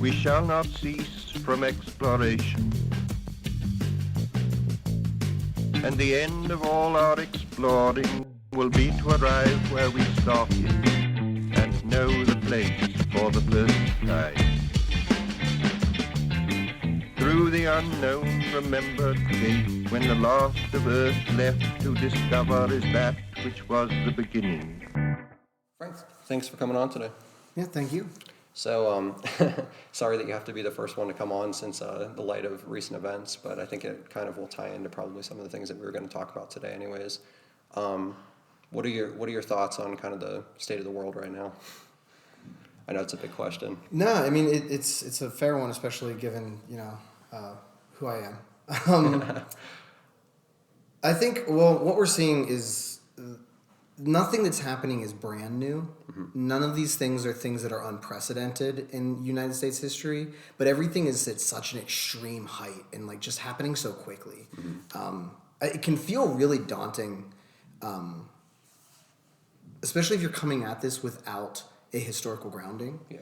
We shall not cease from exploration. And the end of all our exploring will be to arrive where we started and know the place for the first time. Through the unknown remembered gate, when the last of earth left to discover is that which was the beginning. Frank, thanks for coming on today. Yeah, thank you. So, sorry that you have to be the first one to come on since the light of recent events, but I think it kind of will tie into probably some of the things that we were going to talk about today anyways. What are your thoughts on kind of the state of the world right now? I know it's a big question. No, I mean, it's a fair one, especially given, who I am. I think, what we're seeing is nothing that's happening is brand new. Mm-hmm. None of these things are things that are unprecedented in United States history, but everything is at such an extreme height and like just happening so quickly. Mm-hmm. It can feel really daunting, especially if you're coming at this without a historical grounding. Yeah.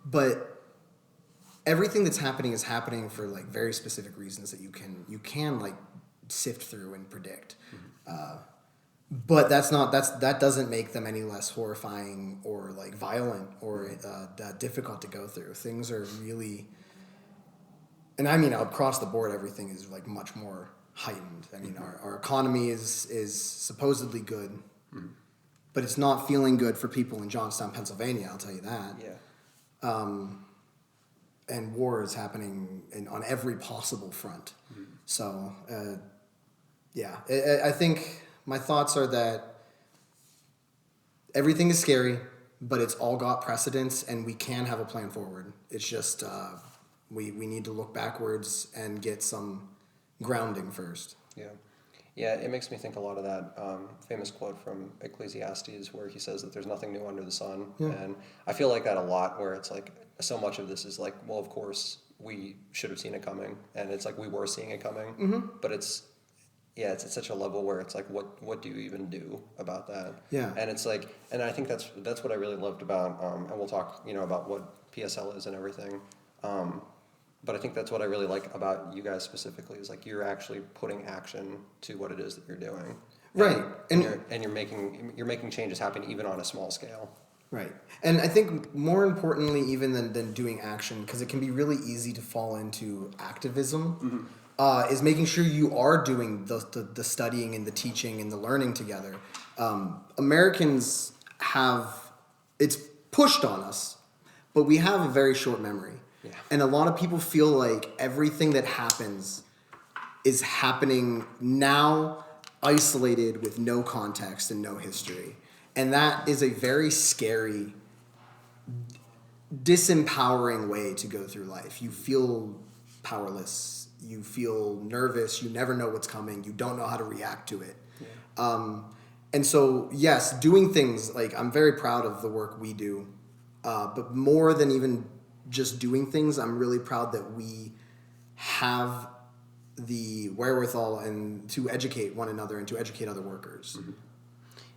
But everything that's happening is happening for like very specific reasons that you can like sift through and predict. Mm-hmm. But that doesn't make them any less horrifying or like violent or difficult to go through. Things are really, and I mean across the board, everything is like much more heightened. I mean, our economy is supposedly good, mm-hmm. but it's not feeling good for people in Johnstown, Pennsylvania. I'll tell you that. Yeah. And war is happening on every possible front. Mm-hmm. So, yeah, I think my thoughts are that everything is scary, but it's all got precedence, and we can have a plan forward. It's just we need to look backwards and get some grounding first. Yeah. Yeah, it makes me think a lot of that famous quote from Ecclesiastes where he says that there's nothing new under the sun. Yeah. And I feel like that a lot, where it's like so much of this is like, well, of course, we should have seen it coming. And it's like we were seeing it coming. Mm-hmm. But it's at such a level where it's like, what do you even do about that? Yeah. And it's like, and I think that's what I really loved about, and we'll talk, about what PSL is and everything. But I think that's what I really like about you guys specifically is like you're actually putting action to what it is that you're doing. Right. And you're making changes happen even on a small scale. Right. And I think more importantly even than doing action, because it can be really easy to fall into activism, mm-hmm. Is making sure you are doing the studying and the teaching and the learning together. Americans it's pushed on us, but we have a very short memory. Yeah. And a lot of people feel like everything that happens is happening now, isolated with no context and no history. And that is a very scary, disempowering way to go through life. You feel powerless. You feel nervous. You never know what's coming. You don't know how to react to it. Yeah. And so, yes, doing things, like I'm very proud of the work we do. But more than even just doing things, I'm really proud that we have the wherewithal and to educate one another and to educate other workers. Mm-hmm.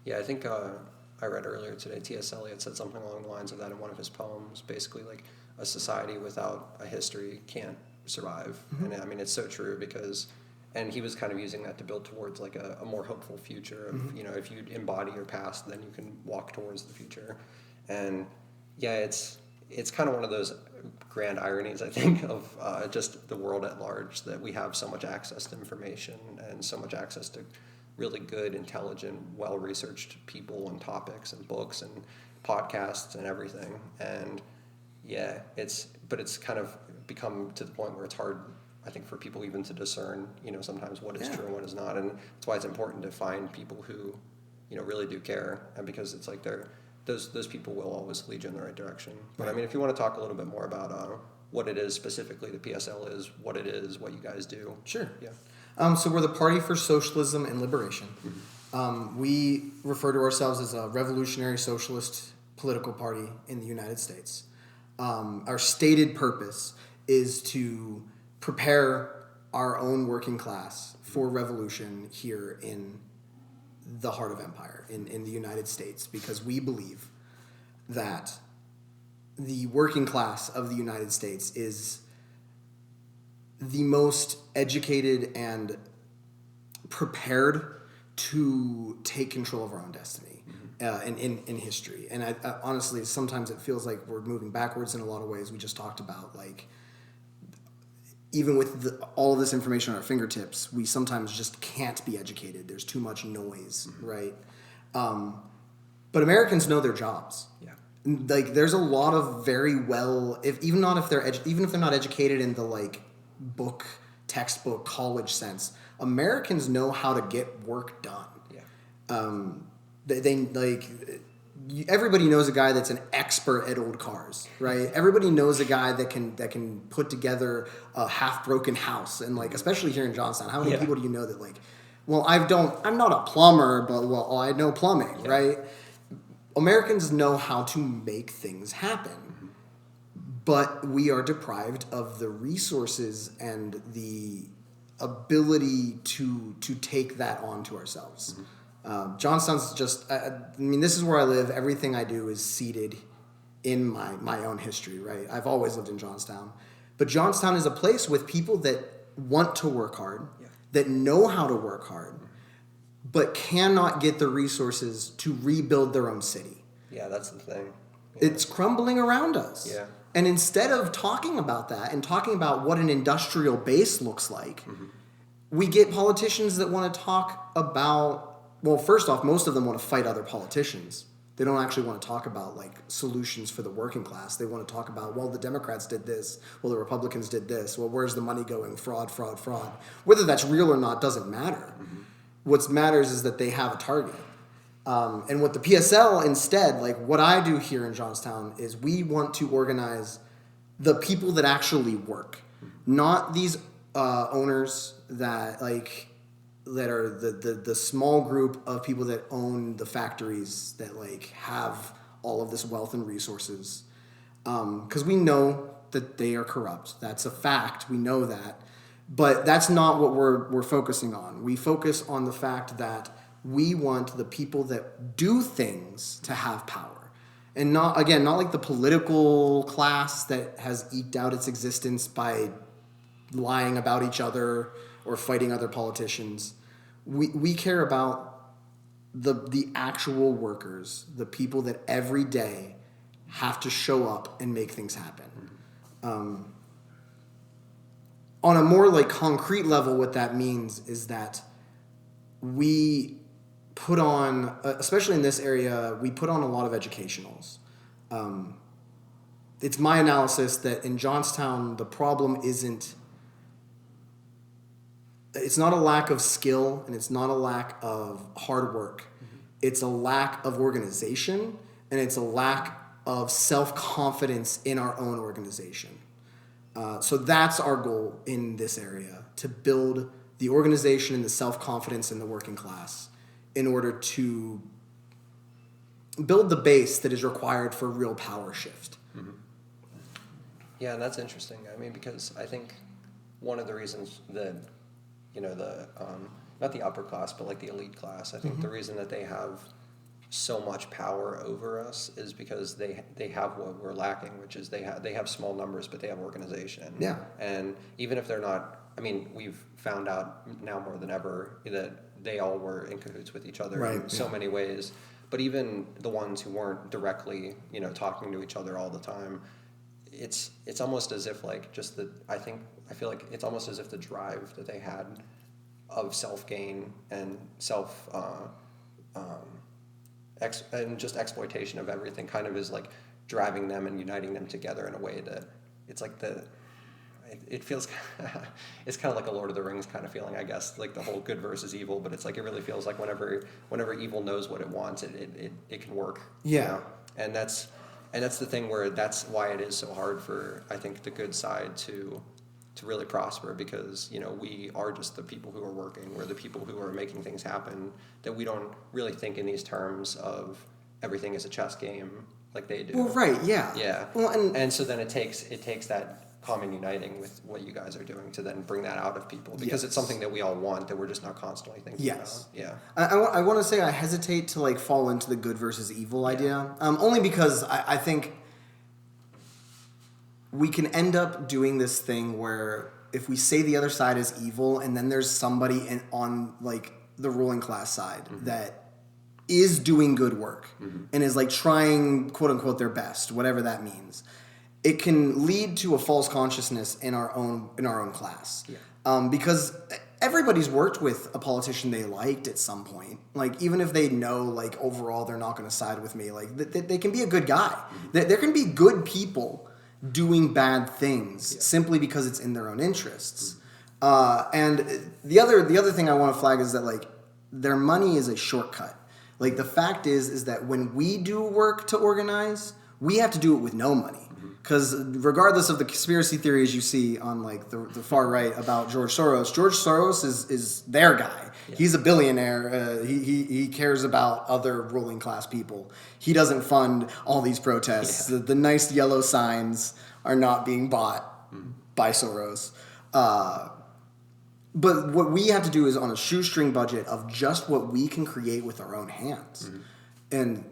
Yeah, I think I read earlier today T.S. Eliot said something along the lines of that in one of his poems. Basically, like a society without a history can't survive. Mm-hmm. And I mean, it's so true and he was kind of using that to build towards like a more hopeful future of, mm-hmm. If you embody your past, then you can walk towards the future. And yeah, it's kind of one of those grand ironies, I think, of just the world at large, that we have so much access to information and so much access to really good, intelligent, well-researched people and topics and books and podcasts and everything. And yeah, it's kind of become to the point where it's hard, I think, for people even to discern, sometimes what is true and what is not. And that's why it's important to find people who, really do care. And because it's like those people will always lead you in the right direction. But I mean, if you want to talk a little bit more about what it is specifically the PSL is, what it is, what you guys do. Sure. Yeah. So we're the Party for Socialism and Liberation. Mm-hmm. We refer to ourselves as a revolutionary socialist political party in the United States. Our stated purpose is to prepare our own working class for revolution here in the heart of empire, in the United States, because we believe that the working class of the United States is the most educated and prepared to take control of our own destiny in history. And I honestly, sometimes it feels like we're moving backwards in a lot of ways. We just talked about, like, even with all of this information at our fingertips, we sometimes just can't be educated. There's too much noise, right? But Americans know their jobs. Yeah. Like, there's a lot of very well, even if they're not educated in the, like, textbook, college sense, Americans know how to get work done. Yeah. Everybody knows a guy that's an expert at old cars, right? Everybody knows a guy that can put together a half broken house, and, like, especially here in Johnstown, how many people do you know that, like, well, I'm not a plumber, but I know plumbing, right? Americans know how to make things happen, but we are deprived of the resources and the ability to take that onto ourselves. Johnstown's just, this is where I live. Everything I do is seated in my own history, right? I've always lived in Johnstown. But Johnstown is a place with people that want to work hard, that know how to work hard, but cannot get the resources to rebuild their own city. Yeah, that's the thing. It's crumbling around us. Yeah. And instead of talking about that and talking about what an industrial base looks like, we get politicians that want to talk about, well, first off, most of them want to fight other politicians. They don't actually want to talk about, like, solutions for the working class. They want to talk about, well, the Democrats did this. Well, the Republicans did this. Well, where's the money going? Fraud, fraud, fraud. Whether that's real or not doesn't matter. What matters is that they have a target. And what the PSL instead, like what I do here in Johnstown, is we want to organize the people that actually work, not these owners that are the small group of people that own the factories that, like, have all of this wealth and resources. Because we know that they are corrupt. That's a fact. We know that. But that's not what we're focusing on. We focus on the fact that we want the people that do things to have power. And not like the political class that has eked out its existence by lying about each other or fighting other politicians. We care about the actual workers, the people that every day have to show up and make things happen. On a more, like, concrete level, what that means is that we put on, especially in this area, we put on a lot of educationals. It's my analysis that in Johnstown, the problem it's not a lack of skill, and it's not a lack of hard work. It's a lack of organization, and it's a lack of self-confidence in our own organization. So that's our goal in this area, to build the organization and the self-confidence in the working class in order to build the base that is required for real power shift. Yeah, and that's interesting. I mean, because I think one of the reasons that, not the upper class, but, like, the elite class, I think the reason that they have so much power over us is because they have what we're lacking, which is they have small numbers, but they have organization. Yeah. And even if they're not, I mean, we've found out now more than ever that they all were in cahoots with each other in so many ways. But even the ones who weren't directly, talking to each other all the time, it's almost as if, like, I feel like it's almost as if the drive that they had of self-gain and and just exploitation of everything kind of is, like, driving them and uniting them together in a way that it's like it feels it's kind of like a Lord of the Rings kind of feeling, I guess, like the whole good versus evil, but it's like it really feels like whenever evil knows what it wants, it can work. Yeah. And that's the thing where that's why it is so hard for, I think, the good side to really prosper, because we are just the people who are working. We're the people who are making things happen, that we don't really think in these terms of everything is a chess game like they do. Well, right, yeah. Yeah. Well, and so then it takes that common uniting with what you guys are doing to then bring that out of people, because it's something that we all want, that we're just not constantly thinking about. Yeah. I want to say I hesitate to, like, fall into the good versus evil idea, only because I think we can end up doing this thing where if we say the other side is evil, and then there's somebody on like the ruling class side that is doing good work and is like trying, quote unquote, their best, whatever that means, it can lead to a false consciousness in our own class. Because everybody's worked with a politician they liked at some point. Like, even if they know, like, overall they're not going to side with me, like, they can be a good guy. There can be good people doing bad things simply because it's in their own interests. And the other thing I want to flag is that, like, their money is a shortcut. Like, the fact is that when we do work to organize, we have to do it with no money. Because regardless of the conspiracy theories you see on like the far right about George Soros is their guy. Yeah. He's a billionaire. He cares about other ruling class people. He doesn't fund all these protests. The nice yellow signs are not being bought by Soros. But what we have to do is on a shoestring budget of just what we can create with our own hands. And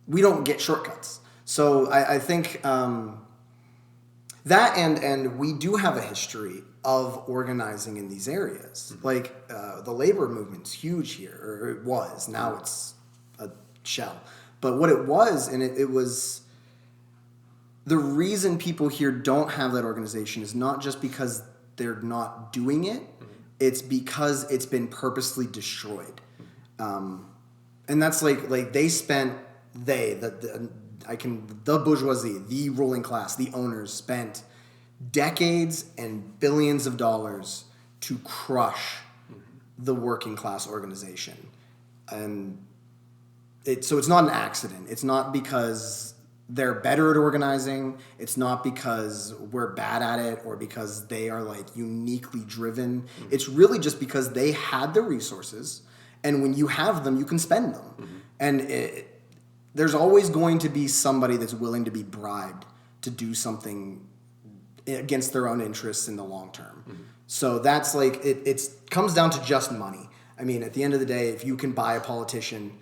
we don't get shortcuts. So I think that and we do have a history of organizing in these areas. Like the labor movement's huge here, or it was. Now it's a shell. But what it was, and it was the reason people here don't have that organization is not just because they're not doing it. It's because it's been purposely destroyed. And that's like they spent the bourgeoisie, the ruling class, the owners spent decades and billions of dollars to crush the working class organization. And so it's not an accident. It's not because they're better at organizing. It's not because we're bad at it or because they are like uniquely driven. It's really just because they had the resources, and when you have them, you can spend them. And there's always going to be somebody that's willing to be bribed to do something against their own interests in the long term. So that's like, it comes down to just money. I mean, at the end of the day, if you can buy a politician,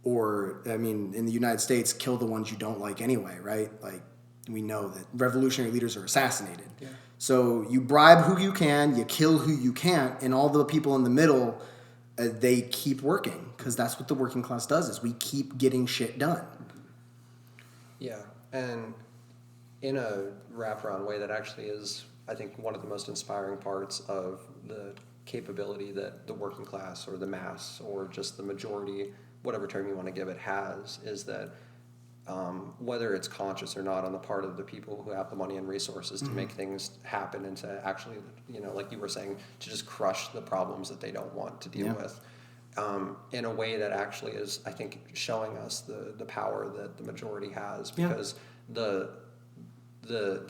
or, I mean, in the United States, kill the ones you don't like anyway, right? Like, we know that revolutionary leaders are assassinated. Yeah. So you bribe who you can, you kill who you can't, and all the people in the middle, they keep working, because that's what the working class does, is we keep getting shit done. Yeah, and in a wraparound way that actually is, I think, one of the most inspiring parts of the capability that the working class or the mass or just the majority, whatever term you want to give it, has, is that whether it's conscious or not on the part of the people who have the money and resources to make things happen and to actually, like you were saying, to just crush the problems that they don't want to deal with, in a way that actually is, I think, showing us the power that the majority has, because the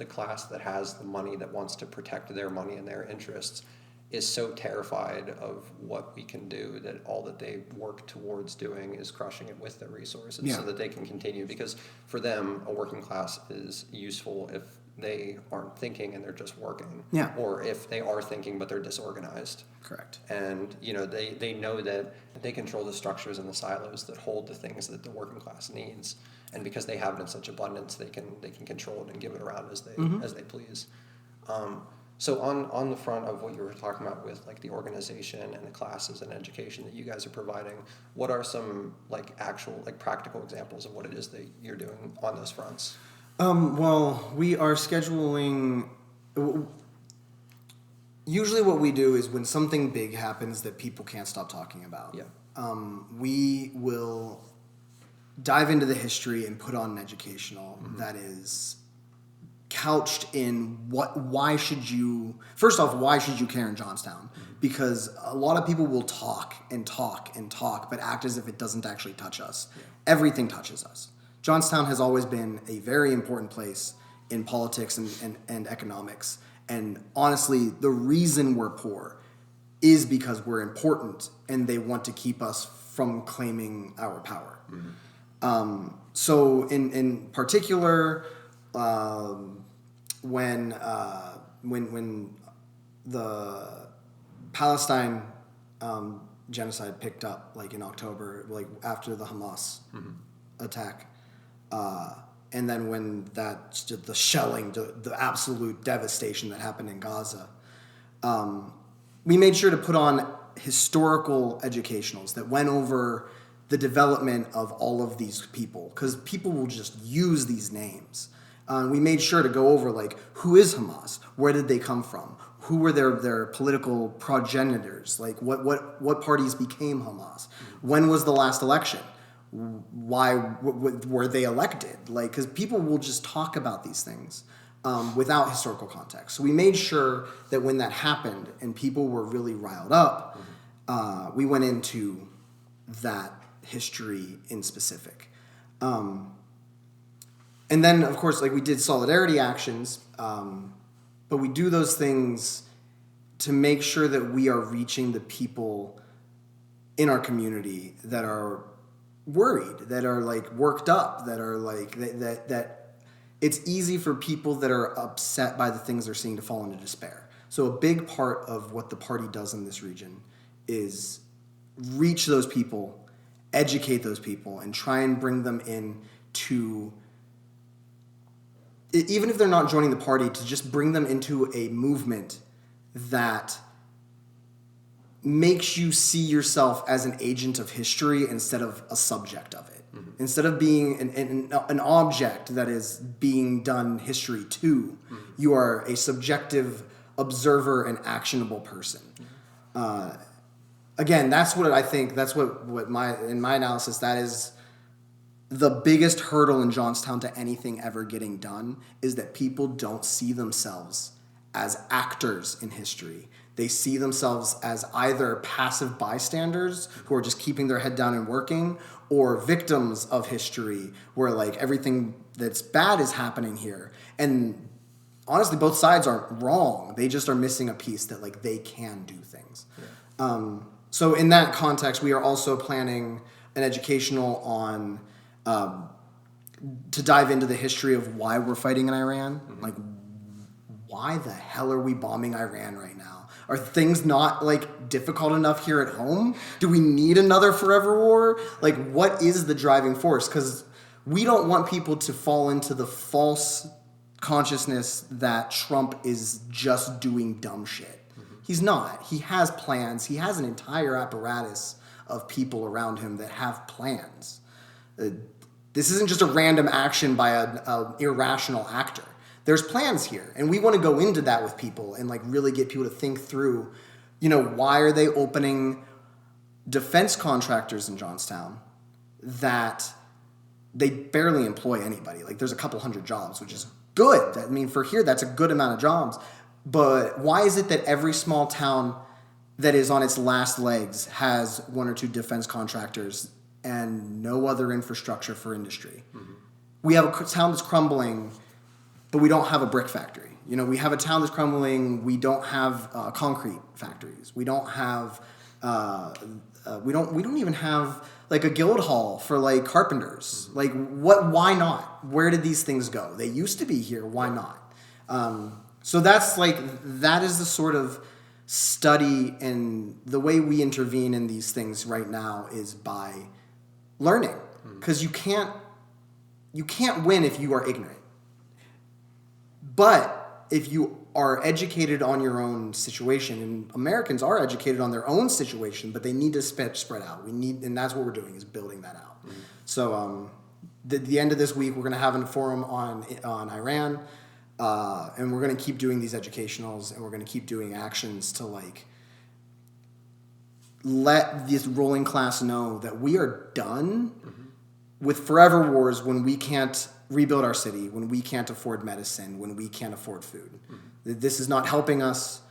class that has the money, that wants to protect their money and their interests, is so terrified of what we can do that all that they work towards doing is crushing it with their resources so that they can continue. Because for them, a working class is useful if they aren't thinking and they're just working. Yeah. Or if they are thinking but they're disorganized. Correct. And they know that they control the structures and the silos that hold the things that the working class needs. And because they have it in such abundance, they can control it and give it around as they please. So on the front of what you were talking about with like the organization and the classes and education that you guys are providing, what are some like actual like practical examples of what it is that you're doing on those fronts? Well, we are scheduling. Usually, what we do is when something big happens that people can't stop talking about. Yeah. We will dive into the history and put on an educational that is couched in why should you care in Johnstown? Because a lot of people will talk and talk and talk, but act as if it doesn't actually touch us. Yeah. Everything touches us. Johnstown has always been a very important place in politics and economics. And honestly, the reason we're poor is because we're important and they want to keep us from claiming our power. So in particular, when the Palestine genocide picked up, like in October, like after the Hamas attack, and then when the shelling, the absolute devastation that happened in Gaza, we made sure to put on historical educationals that went over the development of all of these people, because people will just use these names. We made sure to go over, like, who is Hamas? Where did they come from? Who were their political progenitors? Like, what parties became Hamas? When was the last election? Why were they elected? Like, because people will just talk about these things without historical context. So we made sure that when that happened and people were really riled up, we went into that history in specific. And then, of course, like, we did solidarity actions, but we do those things to make sure that we are reaching the people in our community that are worried, that are, like, worked up, that are, like, that it's easy for people that are upset by the things they're seeing to fall into despair. So a big part of what the party does in this region is reach those people, educate those people, and try and bring them in to, even if they're not joining the party, to just bring them into a movement that makes you see yourself as an agent of history instead of a subject of it. Instead of being an object that is being done history to, you are a subjective observer and actionable person. Again, that's what I think, that's what in my analysis, that is the biggest hurdle in Johnstown to anything ever getting done, is that people don't see themselves as actors in history. They see themselves as either passive bystanders who are just keeping their head down and working, or victims of history where, like, everything that's bad is happening here. And honestly, both sides aren't wrong. They just are missing a piece that, like, they can do things. Yeah. So in that context, we are also planning an educational on to dive into the history of why we're fighting in Iran. Like, why the hell are we bombing Iran right now? Are things not, like, difficult enough here at home? Do we need another forever war? Like, what is the driving force? Because we don't want people to fall into the false consciousness that Trump is just doing dumb shit. He's not. He has plans. He has an entire apparatus of people around him that have plans. This isn't just a random action by an irrational actor. There's plans here, and we want to go into that with people and, like, really get people to think through, you know, why are they opening defense contractors in Johnstown that they barely employ anybody? Like, there's a couple hundred jobs, which is good. I mean, for here, that's a good amount of jobs. But why is it that every small town that is on its last legs has one or two defense contractors and no other infrastructure for industry? We have a town that's crumbling, but we don't have a brick factory. You know, we have a town that's crumbling. We don't have concrete factories. We don't have. We don't even have, like, a guild hall for, like, carpenters. Like, what? Why not? Where did these things go? They used to be here. Why not? So that's, like, that is the sort of study, and the way we intervene in these things right now is by learning, because you can't win if you are ignorant. But if you are educated on your own situation, and Americans are educated on their own situation, but they need to spread out. And that's what we're doing, is building that out. So the end of this week, we're going to have a forum on Iran, and we're going to keep doing these educationals, and we're going to keep doing actions to, like, let this ruling class know that we are done with forever wars when we can't rebuild our city, when we can't afford medicine, when we can't afford food. This is not helping us.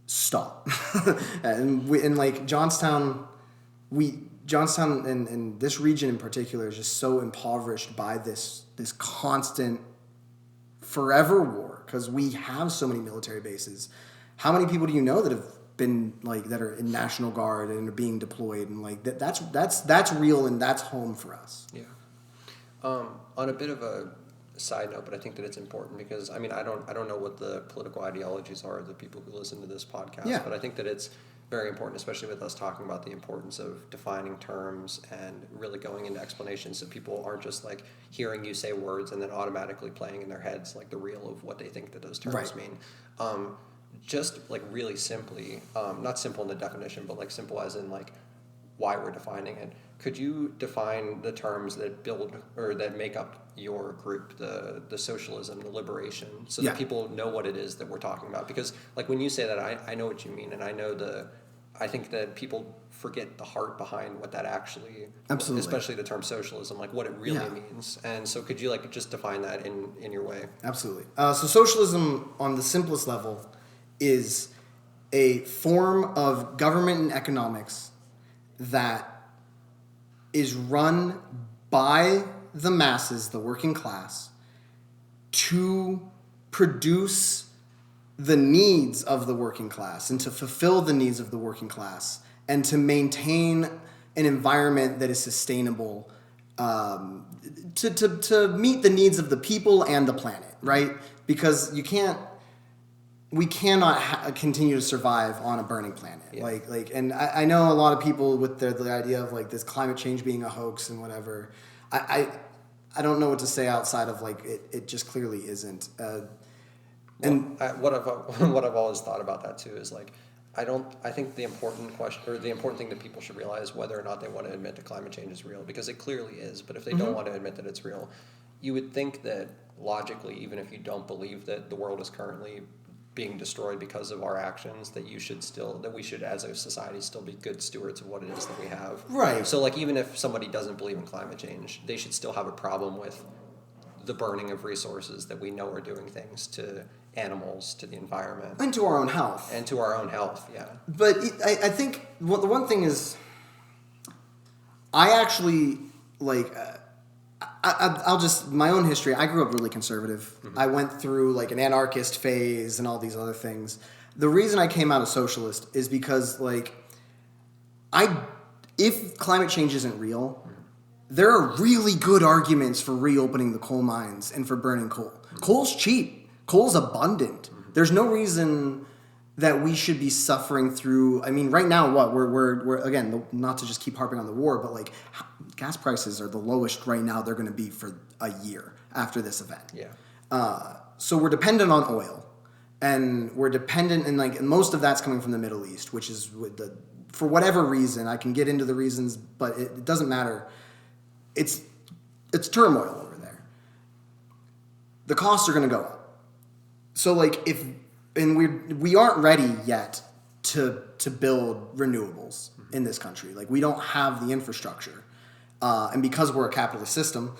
Stop. and like, Johnstown and this region in particular is just so impoverished by this constant forever war, because we have so many military bases. How many people do you know that have been, like, that are in National Guard and are being deployed, and, like, that's real, and that's home for us. Yeah. On a bit of a side note, but I think that it's important, because, I mean, I don't know what the political ideologies are of the people who listen to this podcast, but I think that it's very important, especially with us talking about the importance of defining terms and really going into explanations so people aren't just like hearing you say words and then automatically playing in their heads like the real of what they think that those terms mean. Just like really simply, not simple in the definition, but like simple as in like why we're defining it. Could you define the terms that build or that make up your group, the socialism, the liberation, so that people know what it is that we're talking about? Because like when you say that, I know what you mean, and I think that people forget the heart behind what that actually, Absolutely, especially the term socialism, like what it really means. And so could you like just define that in your way? Absolutely. So socialism on the simplest level is a form of government and economics that is run by the masses, the working class, to produce the needs of the working class and to fulfill the needs of the working class and to maintain an environment that is sustainable to meet the needs of the people and the planet, right? Because we cannot continue to survive on a burning planet. And I know a lot of people with the idea of like this climate change being a hoax and whatever. I don't know what to say outside of like it just clearly isn't. What I've always thought about that too is like I think the important question or the important thing that people should realize whether or not they want to admit that climate change is real, because it clearly is. But if they don't want to admit that it's real, you would think that logically, even if you don't believe that the world is currently being destroyed because of our actions, that we should as a society still be good stewards of what it is that we have. Right. So like even if somebody doesn't believe in climate change, they should still have a problem with the burning of resources that we know are doing things to animals, to the environment. And to our own health. And to our own health, yeah. But I think the one thing is, I actually, like, I'll just, my own history, I grew up really conservative. Mm-hmm. I went through, like, an anarchist phase and all these other things. The reason I came out a socialist is because, like, if climate change isn't real, there are really good arguments for reopening the coal mines and for burning coal. Coal's cheap. Coal's abundant. There's no reason that we should be suffering through. I mean, right now, we're again, not to just keep harping on the war, but like gas prices are the lowest right now they're going to be for a year after this event. Yeah. So we're dependent on oil, and we're dependent, and like most of that's coming from the Middle East, which is for whatever reason. I can get into the reasons, but it doesn't matter. It's turmoil over there. The costs are going to go up. So like we aren't ready yet to build renewables in this country. Like we don't have the infrastructure, and because we're a capitalist system,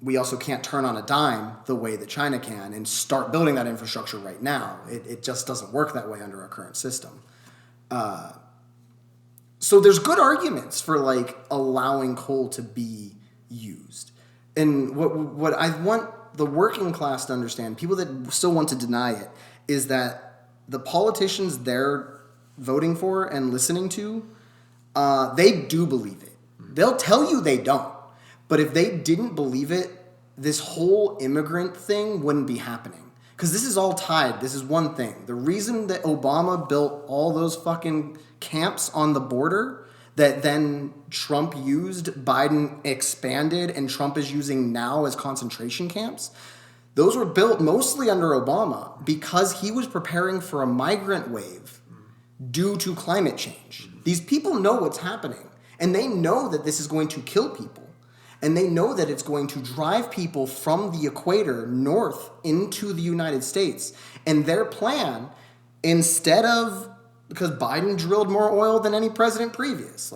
we also can't turn on a dime the way that China can and start building that infrastructure right now. It just doesn't work that way under our current system. So there's good arguments for like allowing coal to be used, and what I want the working class to understand, people that still want to deny it, is that the politicians they're voting for and listening to, they do believe it. They'll tell you they don't. But if they didn't believe it, this whole immigrant thing wouldn't be happening. Because this is all tied. This is one thing. The reason that Obama built all those fucking camps on the border that then Trump used, Biden expanded, and Trump is using now as concentration camps, those were built mostly under Obama because he was preparing for a migrant wave due to climate change. These people know what's happening, and they know that this is going to kill people, and they know that it's going to drive people from the equator north into the United States. And their plan, instead of, because Biden drilled more oil than any president previous.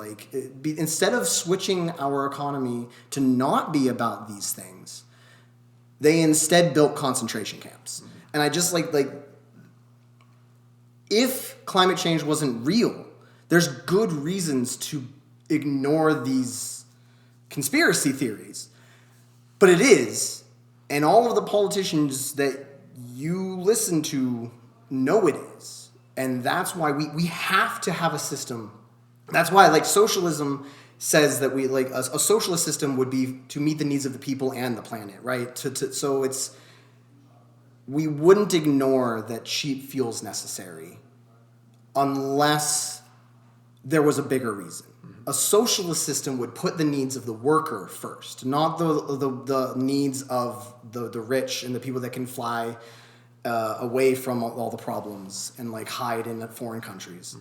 Instead of switching our economy to not be about these things, they instead built concentration camps. And I just like if climate change wasn't real, there's good reasons to ignore these conspiracy theories. But it is, and all of the politicians that you listen to know it is. And that's why we have to have a system. That's why, like, socialism says that we, like, a socialist system would be to meet the needs of the people and the planet, right? So it's, we wouldn't ignore that cheap fuel's necessary unless there was a bigger reason. A socialist system would put the needs of the worker first, not the needs of the rich and the people that can fly away from all the problems and like hide in foreign countries.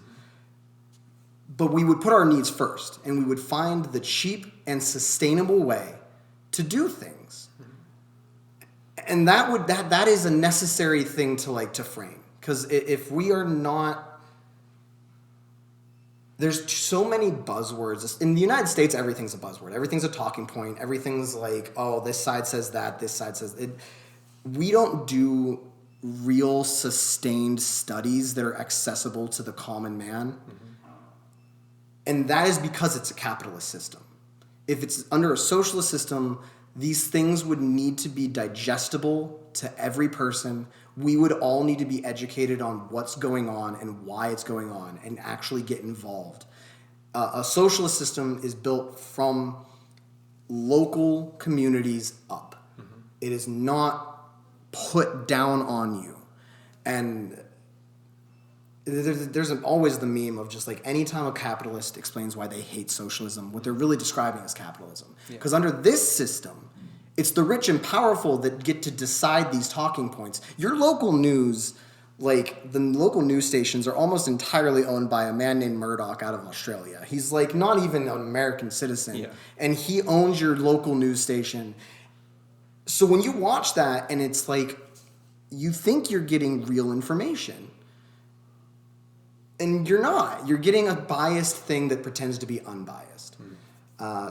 But we would put our needs first, and we would find the cheap and sustainable way to do things. And that is a necessary thing to frame, because if we are not, there's so many buzzwords. In the United States, everything's a buzzword. Everything's a talking point. Everything's like, oh, this side says that, this side says it. We don't do real sustained studies that are accessible to the common man. And that is because it's a capitalist system. If it's under a socialist system, these things would need to be digestible to every person. We would all need to be educated on what's going on and why it's going on and actually get involved. A socialist system is built from local communities up. It is not put down on you. And there's always the meme of just like anytime a capitalist explains why they hate socialism, what they're really describing is capitalism. Because under this system, it's the rich and powerful that get to decide these talking points. Your local news, like the local news stations, are almost entirely owned by a man named Murdoch out of Australia. He's like not even an American citizen, and he owns your local news station. So when you watch that and it's like, you think you're getting real information. And you're not. You're getting a biased thing that pretends to be unbiased.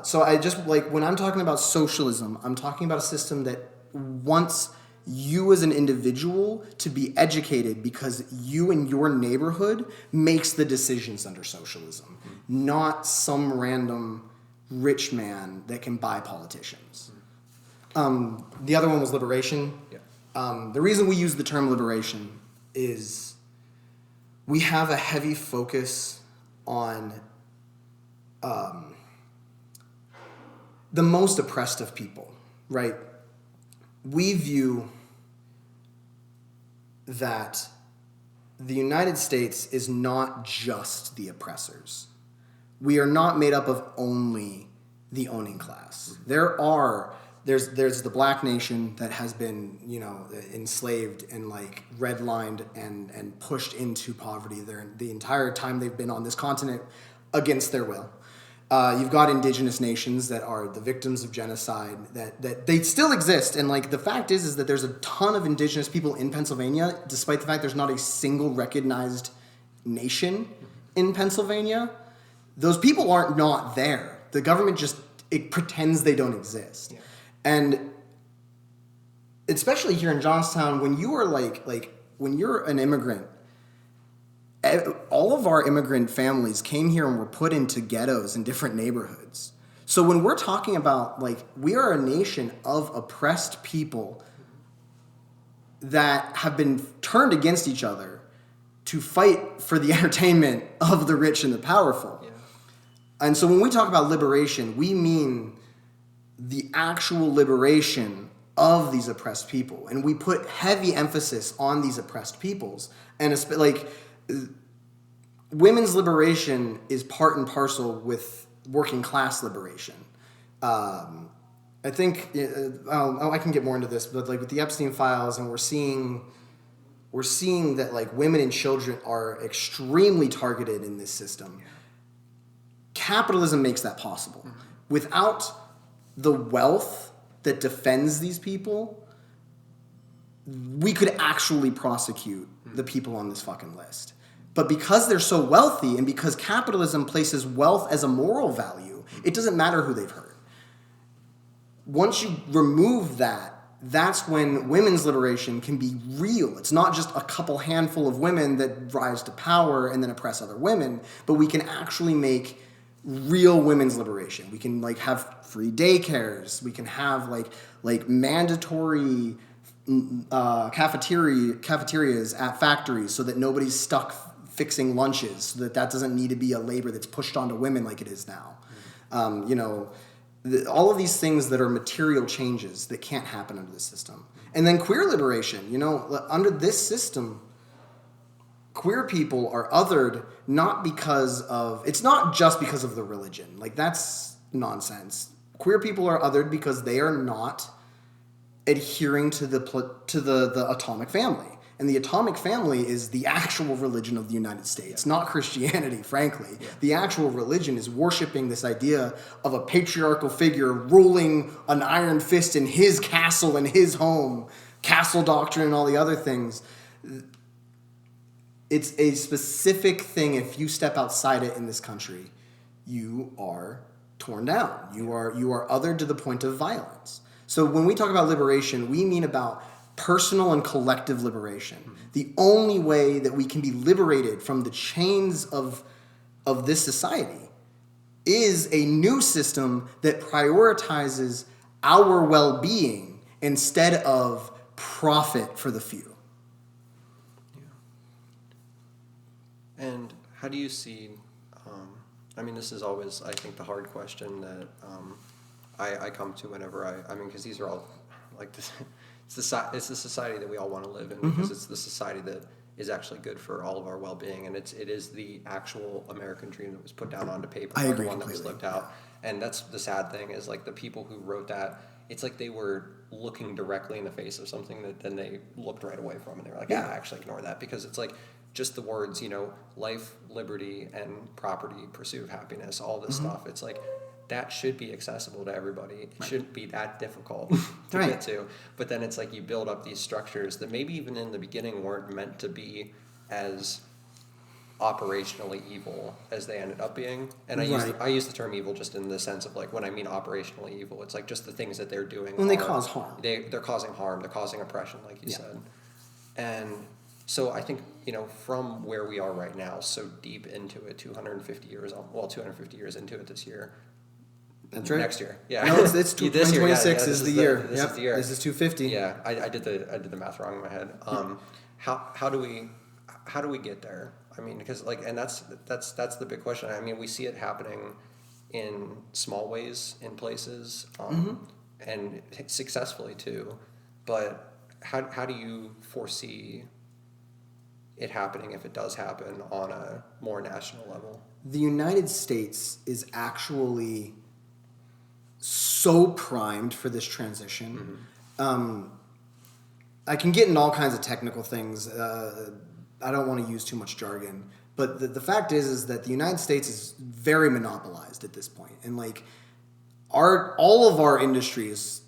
So I just, like, when I'm talking about socialism, I'm talking about a system that wants you as an individual to be educated because you and your neighborhood makes the decisions under socialism, not some random rich man that can buy politicians. The other one was liberation. The reason we use the term liberation is we have a heavy focus on the most oppressed of people, right? We view that the United States is not just the oppressors. We are not made up of only the owning class. There's the black nation that has been, enslaved and like redlined and pushed into poverty the entire time they've been on this continent against their will. You've got indigenous nations that are the victims of genocide that they still exist. And like the fact is that there's a ton of indigenous people in Pennsylvania, despite the fact there's not a single recognized nation in Pennsylvania. Those people aren't not there. The government it pretends they don't exist. And especially here in Johnstown, when you are when you're an immigrant, all of our immigrant families came here and were put into ghettos in different neighborhoods. So when we're talking about, we are a nation of oppressed people that have been turned against each other to fight for the entertainment of the rich and the powerful. Yeah. And so when we talk about liberation, we mean the actual liberation of these oppressed people. And we put heavy emphasis on these oppressed peoples. And women's liberation is part and parcel with working class liberation. I think I can get more into this, but with the Epstein files, and we're seeing that women and children are extremely targeted in this system. Yeah. Capitalism makes that possible. Mm-hmm. Without the wealth that defends these people, we could actually prosecute the people on this fucking list. But because they're so wealthy, and because capitalism places wealth as a moral value, it doesn't matter who they've hurt. Once you remove that, that's when women's liberation can be real. It's not just a couple handful of women that rise to power and then oppress other women, but we can actually make real women's liberation. We can have free daycares. We can have mandatory cafeterias at factories so that nobody's stuck fixing lunches, so that doesn't need to be a labor that's pushed onto women like it is now. All of these things that are material changes that can't happen under this system. And then queer liberation, under this system, queer people are othered not because of, it's not just because of the religion. Like, that's nonsense. Queer people are othered because they are not adhering to the atomic family. And the atomic family is the actual religion of the United States, not Christianity, frankly. Yeah. The actual religion is worshiping this idea of a patriarchal figure ruling an iron fist in his castle and his home, castle doctrine and all the other things. It's a specific thing. If you step outside it in this country, you are torn down. You are othered to the point of violence. So when we talk about liberation, we mean about personal and collective liberation. Mm-hmm. The only way that we can be liberated from the chains of this society is a new system that prioritizes our well-being instead of profit for the few. Yeah. And how do you see, this is always, I think, the hard question that I come to whenever because these are all, like, this. It's the society that we all want to live in, because it's the society that is actually good for all of our well-being, and it is the actual American dream that was put down onto paper, I agree, the one that was lived out. Yeah. And that's the sad thing, is like the people who wrote that, it's like they were looking directly in the face of something that then they looked right away from, and they were like, yeah, actually ignore that, because it's like just the words, life, liberty, and property, pursuit of happiness, all this stuff. It's like, that should be accessible to everybody. It shouldn't be that difficult to get to. But then it's like you build up these structures that maybe even in the beginning weren't meant to be as operationally evil as they ended up being. And I use the term evil just in the sense of, like, when I mean operationally evil, it's like just the things that they're doing. When they cause harm. They're causing harm. They're causing oppression, like you said. And so I think, from where we are right now, so deep into it, 250 years into it this year. That's right. Next year, yeah. No, it's 2026 is the year. This is the year. This is 250. Yeah, I did the math wrong in my head. How do we get there? Because and that's the big question. We see it happening in small ways in places, and successfully too. But how do you foresee it happening, if it does happen, on a more national level? The United States is actually so primed for this transition. I can get into all kinds of technical things. I don't want to use too much jargon, but the fact is that the United States is very monopolized at this point. And all of our industries,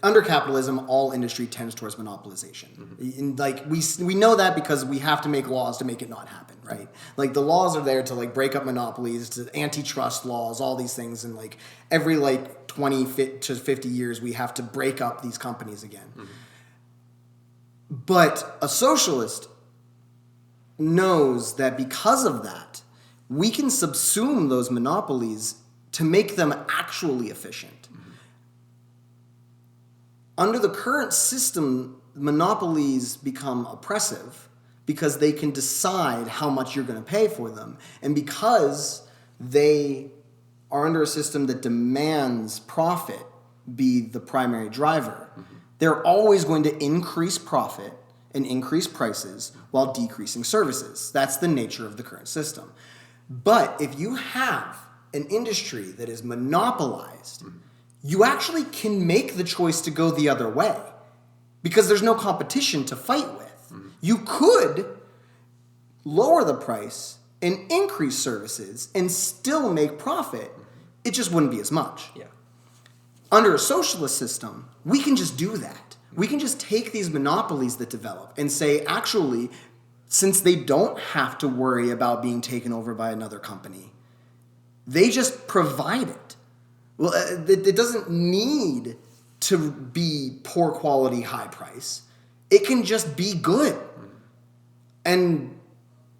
under capitalism, all industry tends towards monopolization. And we know that because we have to make laws to make it not happen, right? The laws are there to break up monopolies, to antitrust laws, all these things, and every 20 to 50 years we have to break up these companies again. But a socialist knows that because of that, we can subsume those monopolies to make them actually efficient. Under the current system, monopolies become oppressive because they can decide how much you're going to pay for them. And because they are under a system that demands profit be the primary driver, they're always going to increase profit and increase prices while decreasing services. That's the nature of the current system. But if you have an industry that is monopolized, you actually can make the choice to go the other way because there's no competition to fight with. You could lower the price and increase services and still make profit. It just wouldn't be as much. Yeah. Under a socialist system, we can just do that. We can just take these monopolies that develop and say, actually, since they don't have to worry about being taken over by another company, they just provide it. Well, it doesn't need to be poor quality, high price. It can just be good. And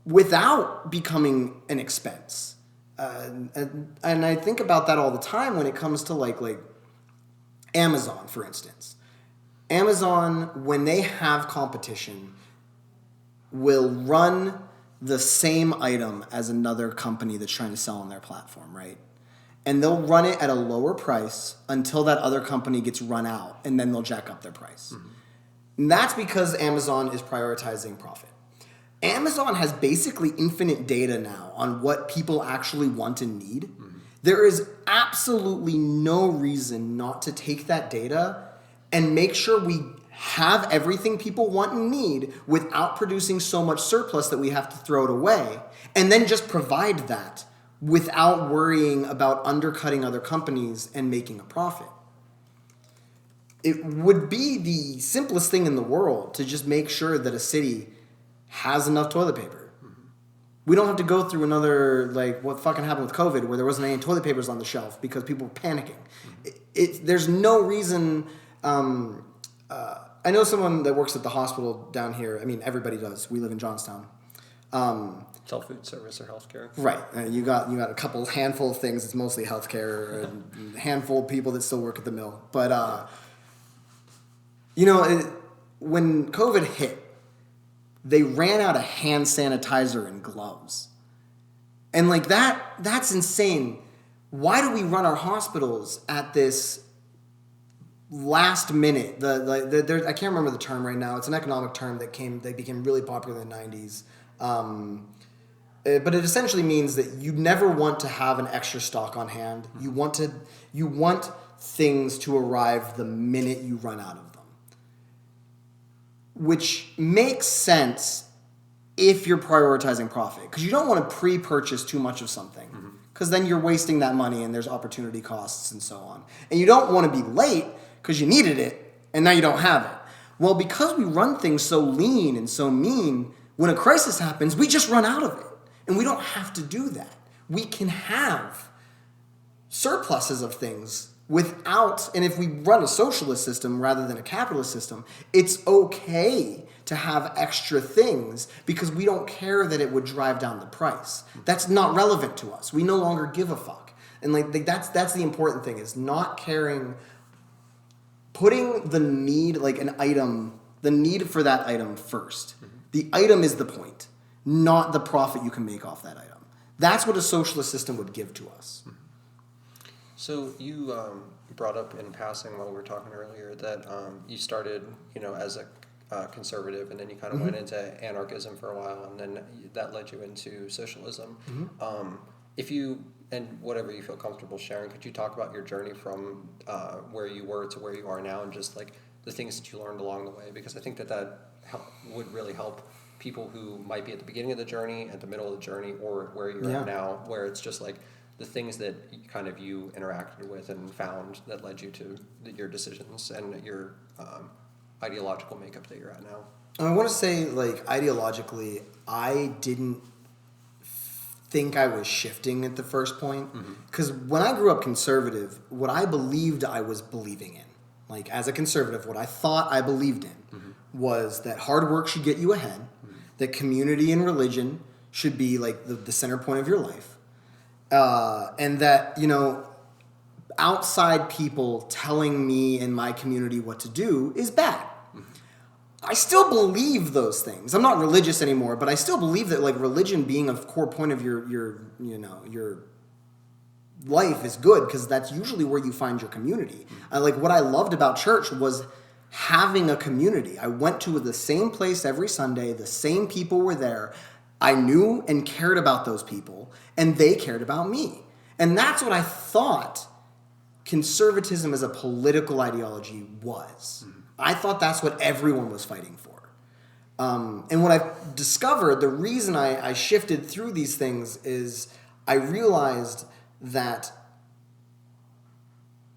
without becoming an expense. And I think about that all the time when it comes to like Amazon, for instance. Amazon, when they have competition, will run the same item as another company that's trying to sell on their platform, right? And they'll run it at a lower price until that other company gets run out, and then they'll jack up their price. And that's because Amazon is prioritizing profit. Amazon has basically infinite data now on what people actually want and need. There is absolutely no reason not to take that data and make sure we have everything people want and need without producing so much surplus that we have to throw it away, and then just provide that without worrying about undercutting other companies and making a profit. It would be the simplest thing in the world to just make sure that a city has enough toilet paper. We don't have to go through another, like, what fucking happened with COVID, where there wasn't any toilet papers on the shelf because people were panicking. There's no reason. I know someone that works at the hospital down here. I mean, everybody does. We live in Johnstown. It's all food service or healthcare. Right. You got a couple handful of things. It's mostly healthcare, and a handful of people that still work at the mill. But when COVID hit, they ran out of hand sanitizer and gloves. And like that's insane. Why do we run our hospitals at this last minute? I can't remember the term right now. It's an economic term that became really popular in the 90s. But it essentially means that you never want to have an extra stock on hand. You want things to arrive the minute you run out of them. Which makes sense if you're prioritizing profit, because you don't want to pre-purchase too much of something, because then you're wasting that money and there's opportunity costs and so on. And you don't want to be late because you needed it and now you don't have it. Well, because we run things so lean and so mean, when a crisis happens, we just run out of it. And we don't have to do that. We can have surpluses of things without, and if we run a socialist system rather than a capitalist system, it's okay to have extra things because we don't care that it would drive down the price. That's not relevant to us. We no longer give a fuck. And that's the important thing, is not caring, putting the need, like an item, the need for that item first. The item is the point, not the profit you can make off that item. That's what a socialist system would give to us. So you brought up in passing while we were talking earlier that you started, as a conservative, and then you kind of went into anarchism for a while, and then that led you into socialism. If you, and whatever you feel comfortable sharing, could you talk about your journey from where you were to where you are now, and just like the things that you learned along the way? Because I think that would really help people who might be at the beginning of the journey, at the middle of the journey, or where you're at now, where it's just like the things that you interacted with and found that led you to your decisions and your ideological makeup that you're at now. I want to say, like, ideologically, I didn't think I was shifting at the first point. Because when I grew up conservative, what I believed I was believing in, like, as a conservative, what I thought I believed in was that hard work should get you ahead, that community and religion should be, like, the center point of your life. And that, outside people telling me and my community what to do is bad. I still believe those things. I'm not religious anymore, but I still believe that, like, religion being a core point of your life is good, because that's usually where you find your community. What I loved about church was having a community. I went to the same place every Sunday. The same people were there. I knew and cared about those people, and they cared about me. And that's what I thought conservatism as a political ideology was. I thought that's what everyone was fighting for. And what I've discovered, the reason I shifted through these things, is I realized that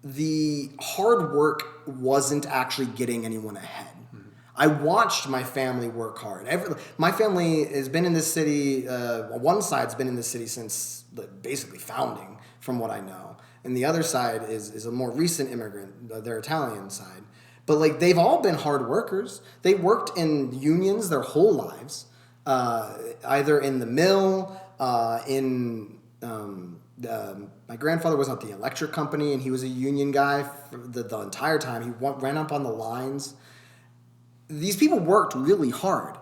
the hard work wasn't actually getting anyone ahead. I watched my family work hard. My family has been in this city, one side's been in this city since basically founding, from what I know. And the other side is a more recent immigrant, their Italian side. But they've all been hard workers. They worked in unions their whole lives, either in the mill, my grandfather was at the electric company, and he was a union guy for the entire time. He ran up on the lines. These people worked really hard.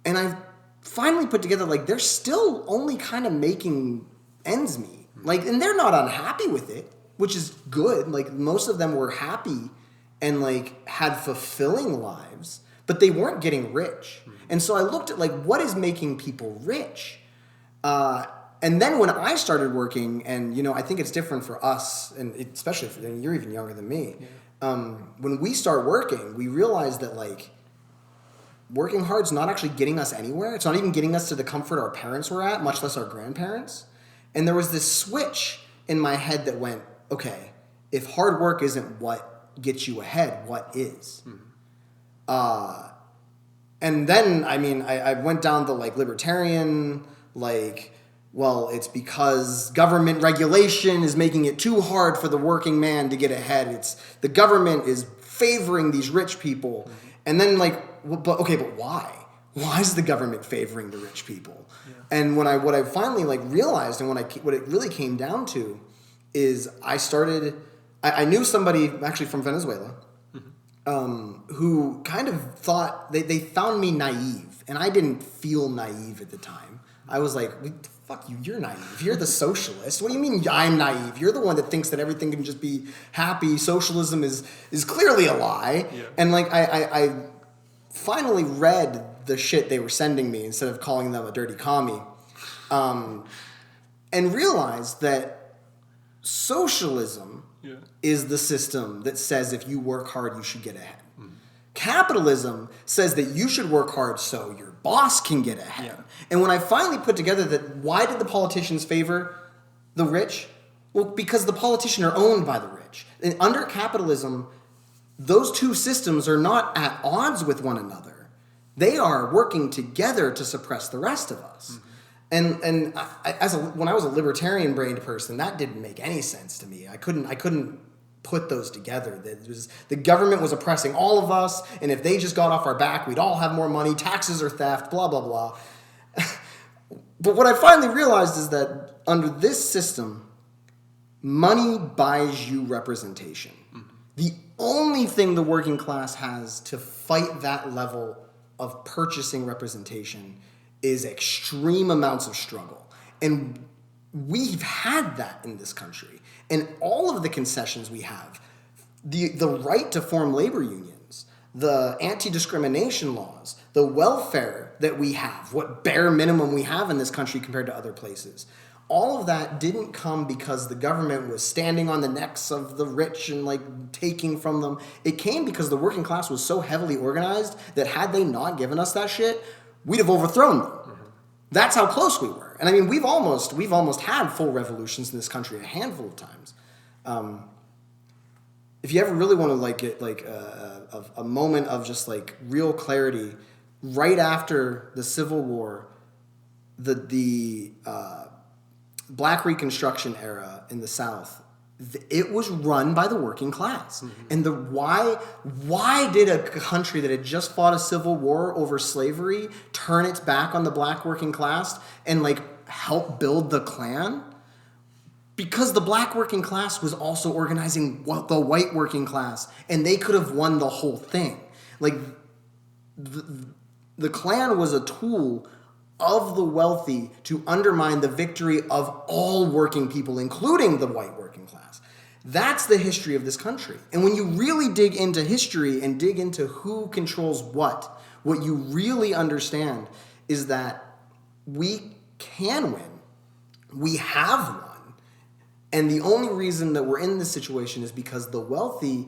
And I finally put together, they're still only kind of making ends meet. And they're not unhappy with it, which is good. Most of them were happy and, had fulfilling lives. but they weren't getting rich. And so I looked at like, what is making people rich? And then when I started working, and I think it's different for us, and especially and you're even younger than me. When we start working, we realize that like working hard is not actually getting us anywhere. It's not even getting us to the comfort our parents were at, much less our grandparents. And there was this switch in my head that went, okay, if hard work isn't what gets you ahead, what is? And then, I went down the like libertarian, like, well, it's because government regulation is making it too hard for the working man to get ahead. It's the government is favoring these rich people. And then like, but why? Why is the government favoring the rich people? Yeah. And what I finally like realized, and what it really came down to, is I knew somebody actually from Venezuela, who kind of thought they found me naive, and I didn't feel naive at the time. I was like, fuck you, you're naive. You're the socialist. What do you mean I'm naive? You're the one that thinks that everything can just be happy. Socialism is clearly a lie. Yeah. And like I finally read the shit they were sending me instead of calling them a dirty commie, and realized that socialism is the system that says if you work hard, you should get ahead. Capitalism says that you should work hard so your boss can get ahead. Yeah. And when I finally put together that, why did the politicians favor the rich? Well, because the politicians are owned by the rich. And under capitalism, those two systems are not at odds with one another. They are working together to suppress the rest of us. And when I was a libertarian-brained person, that didn't make any sense to me. I couldn't put those together. The government was oppressing all of us, and if they just got off our back, we'd all have more money. Taxes are theft, blah, blah, blah. But what I finally realized is that under this system, money buys you representation. The only thing the working class has to fight that level of purchasing representation is extreme amounts of struggle. And we've had that in this country. And all of the concessions we have, the right to form labor unions, the anti-discrimination laws, the welfare that we have, what bare minimum we have in this country compared to other places, all of that didn't come because the government was standing on the necks of the rich and like taking from them. It came because the working class was so heavily organized that had they not given us that shit, we'd have overthrown them. That's how close we were. And I mean, we've almost had full revolutions in this country a handful of times. If you ever really want to like get like a moment of just like real clarity, right after the Civil War, the Black Reconstruction era in the South, it was run by the working class. And why did a country that had just fought a civil war over slavery turn its back on the black working class and like help build the Klan? Because the black working class was also organizing the white working class, and they could have won the whole thing. Like the Klan was a tool of the wealthy to undermine the victory of all working people, including the white working class. That's the history of this country. And when you really dig into history and dig into who controls what you really understand is that we can win. We have won. And the only reason that we're in this situation is because the wealthy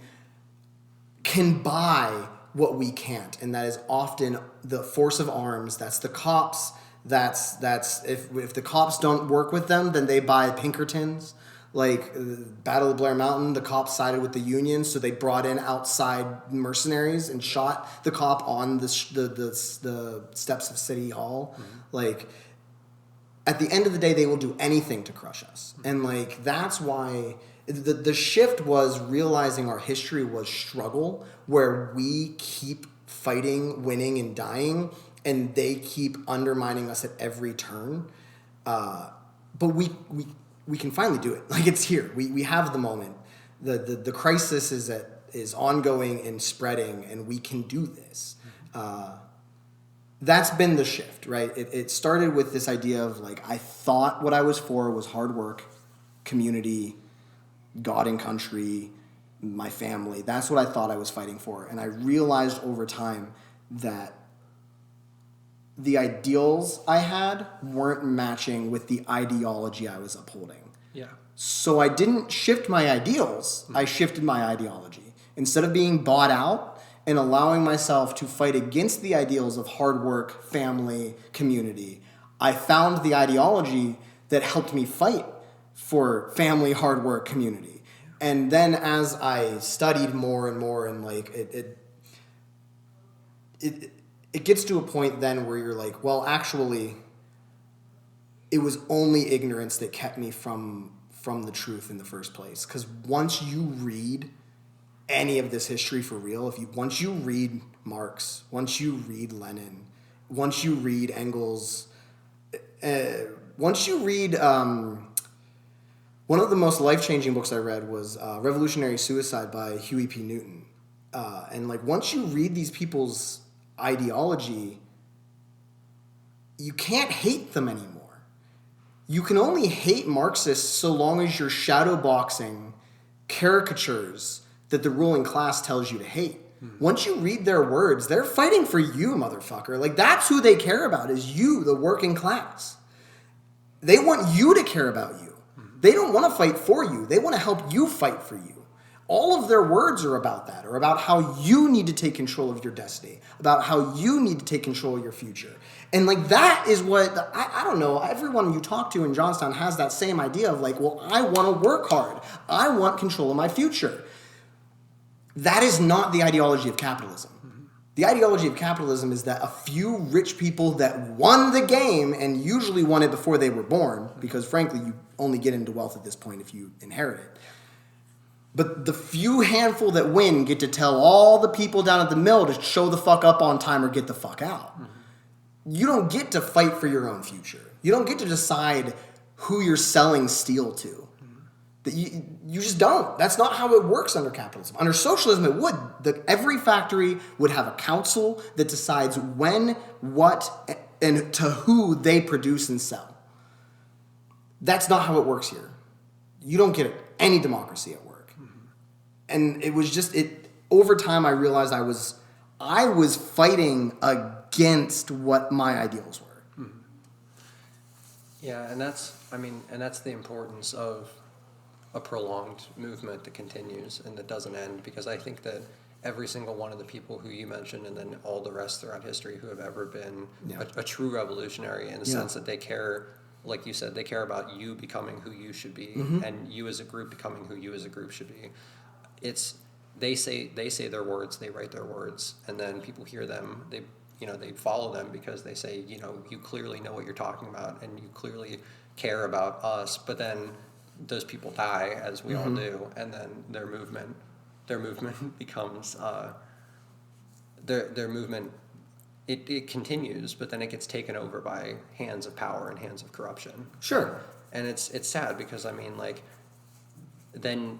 can buy what we can't. And that is often the force of arms. That's the cops. That's if the cops don't work with them, then they buy Pinkertons. Like Battle of Blair Mountain, the cops sided with the Union, so they brought in outside mercenaries and shot the cop on the steps of City Hall. Like, at the end of the day, they will do anything to crush us. And like that's why the shift was realizing our history was struggle, where we keep fighting, winning, and dying, and they keep undermining us at every turn. But we can finally do it. Like it's here. We have the moment. The crisis is ongoing and spreading, and we can do this. That's been the shift, right? It started with this idea of like I thought what I was for was hard work, community, God and country, my family. That's what I thought I was fighting for, and I realized over time that the ideals I had weren't matching with the ideology I was upholding. Yeah. So I didn't shift my ideals, I shifted my ideology. Instead of being bought out and allowing myself to fight against the ideals of hard work, family, community, I found the ideology that helped me fight for family, hard work, community. And then as I studied more and more, and like it gets to a point then where you're like, well, actually, it was only ignorance that kept me from the truth in the first place. Because once you read any of this history for real, once you read Marx, once you read Lenin, once you read Engels, once you read one of the most life-changing books I read was Revolutionary Suicide by Huey P. Newton. And like once you read these people's ideology, you can't hate them anymore. You can only hate Marxists so long as you're shadowboxing caricatures that the ruling class tells you to hate. Once you read their words, they're fighting for you, motherfucker. Like that's who they care about, is you, the working class. They want you to care about you. They don't want to fight for you. They want to help you fight for you. All of their words are about that, or about how you need to take control of your destiny, about how you need to take control of your future. And like that is what, I don't know, everyone you talk to in Johnstown has that same idea of like, well, I want to work hard. I want control of my future. That is not the ideology of capitalism. The ideology of capitalism is that a few rich people that won the game, and usually won it before they were born, because frankly, you only get into wealth at this point if you inherit it. But the few handful that win get to tell all the people down at the mill to show the fuck up on time or get the fuck out. You don't get to fight for your own future. You don't get to decide who you're selling steel to. That you just don't. That's not how it works under capitalism. Under socialism, it would. Every factory would have a council that decides when, what, and to who they produce and sell. That's not how it works here. You don't get any democracy at work. And it was just over time I realized I was fighting against what my ideals were. Yeah, and that's the importance of a prolonged movement that continues and that doesn't end, because I think that every single one of the people who you mentioned, and then all the rest throughout history who have ever been a true revolutionary in the sense that they care, like you said, they care about you becoming who you should be, and you as a group becoming who you as a group should be. They say their words, they write their words, and then people hear them, they follow them because they say, you clearly know what you're talking about and you clearly care about us, but then those people die, as we all do, and then their movement becomes their movement. It continues, but then it gets taken over by hands of power and hands of corruption. Sure. And it's sad because then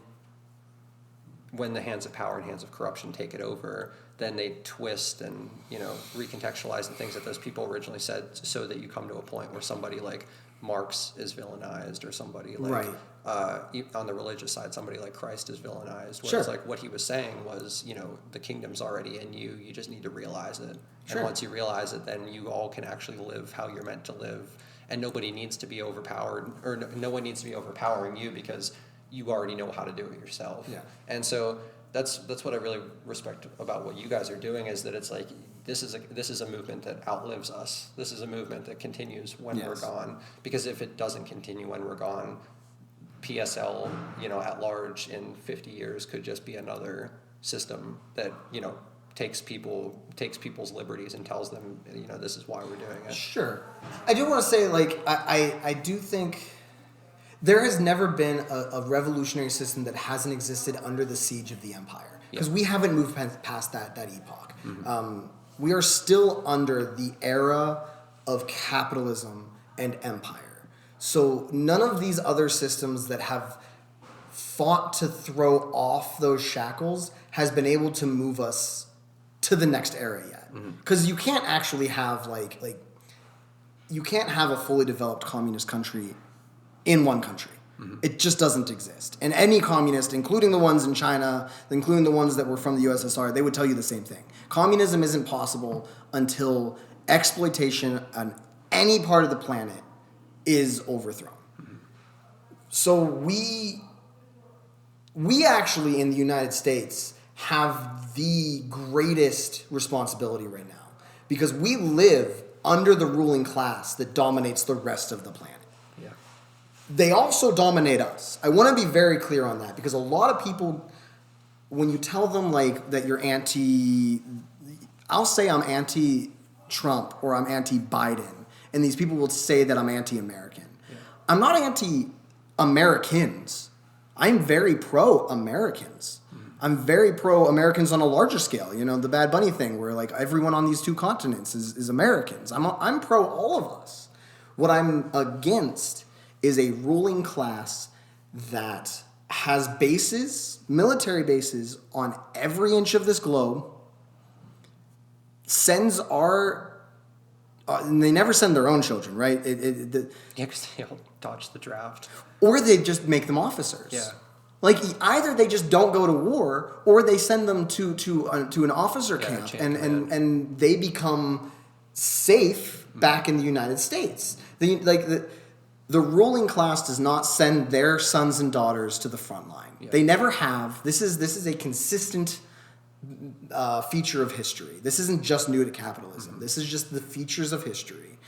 when the hands of power and hands of corruption take it over, then they twist and recontextualize the things that those people originally said, so that you come to a point where somebody like Marx is villainized, or somebody like on the religious side, somebody like Christ is villainized. Whereas like what he was saying was, the kingdom's already in you. You just need to realize it. And once you realize it, then you all can actually live how you're meant to live. And nobody needs to be overpowered, or no one needs to be overpowering you, because you already know how to do it yourself. Yeah. And so that's what I really respect about what you guys are doing, is that it's like this is a movement that outlives us. This is a movement that continues when we're gone. Because if it doesn't continue when we're gone, PSL, at large in 50 years could just be another system that, takes people's liberties and tells them, this is why we're doing it. Sure. I do want to say, like, I do think there has never been a revolutionary system that hasn't existed under the siege of the empire. Because we haven't moved past that epoch. We are still under the era of capitalism and empire. So none of these other systems that have fought to throw off those shackles has been able to move us to the next era yet. Because you can't actually have you can't have a fully developed communist country in one country. It just doesn't exist. And any communist, including the ones in China, including the ones that were from the USSR, they would tell you the same thing. Communism isn't possible until exploitation on any part of the planet is overthrown. So we actually in the United States have the greatest responsibility right now because we live under the ruling class that dominates the rest of the planet. Yeah. They also dominate us. I want to be very clear on that because a lot of people, when you tell them like that you're I'll say I'm anti-Trump or I'm anti-Biden, and these people will say that I'm anti-American. Yeah. I'm not anti-Americans. I'm very pro-Americans. I'm very pro-Americans on a larger scale. You know, the Bad Bunny thing where like everyone on these two continents is Americans. I'm pro all of us. What I'm against is a ruling class that has bases, military bases on every inch of this globe, sends and they never send their own children, right? Because they'll dodge the draft. Or they just make them officers. Yeah. Like either they just don't go to war, or they send them to an officer camp, and they become safe back in the United States. The ruling class does not send their sons and daughters to the front line. Yeah. They never have. This is a consistent feature of history. This isn't just new to capitalism. This is just the features of history.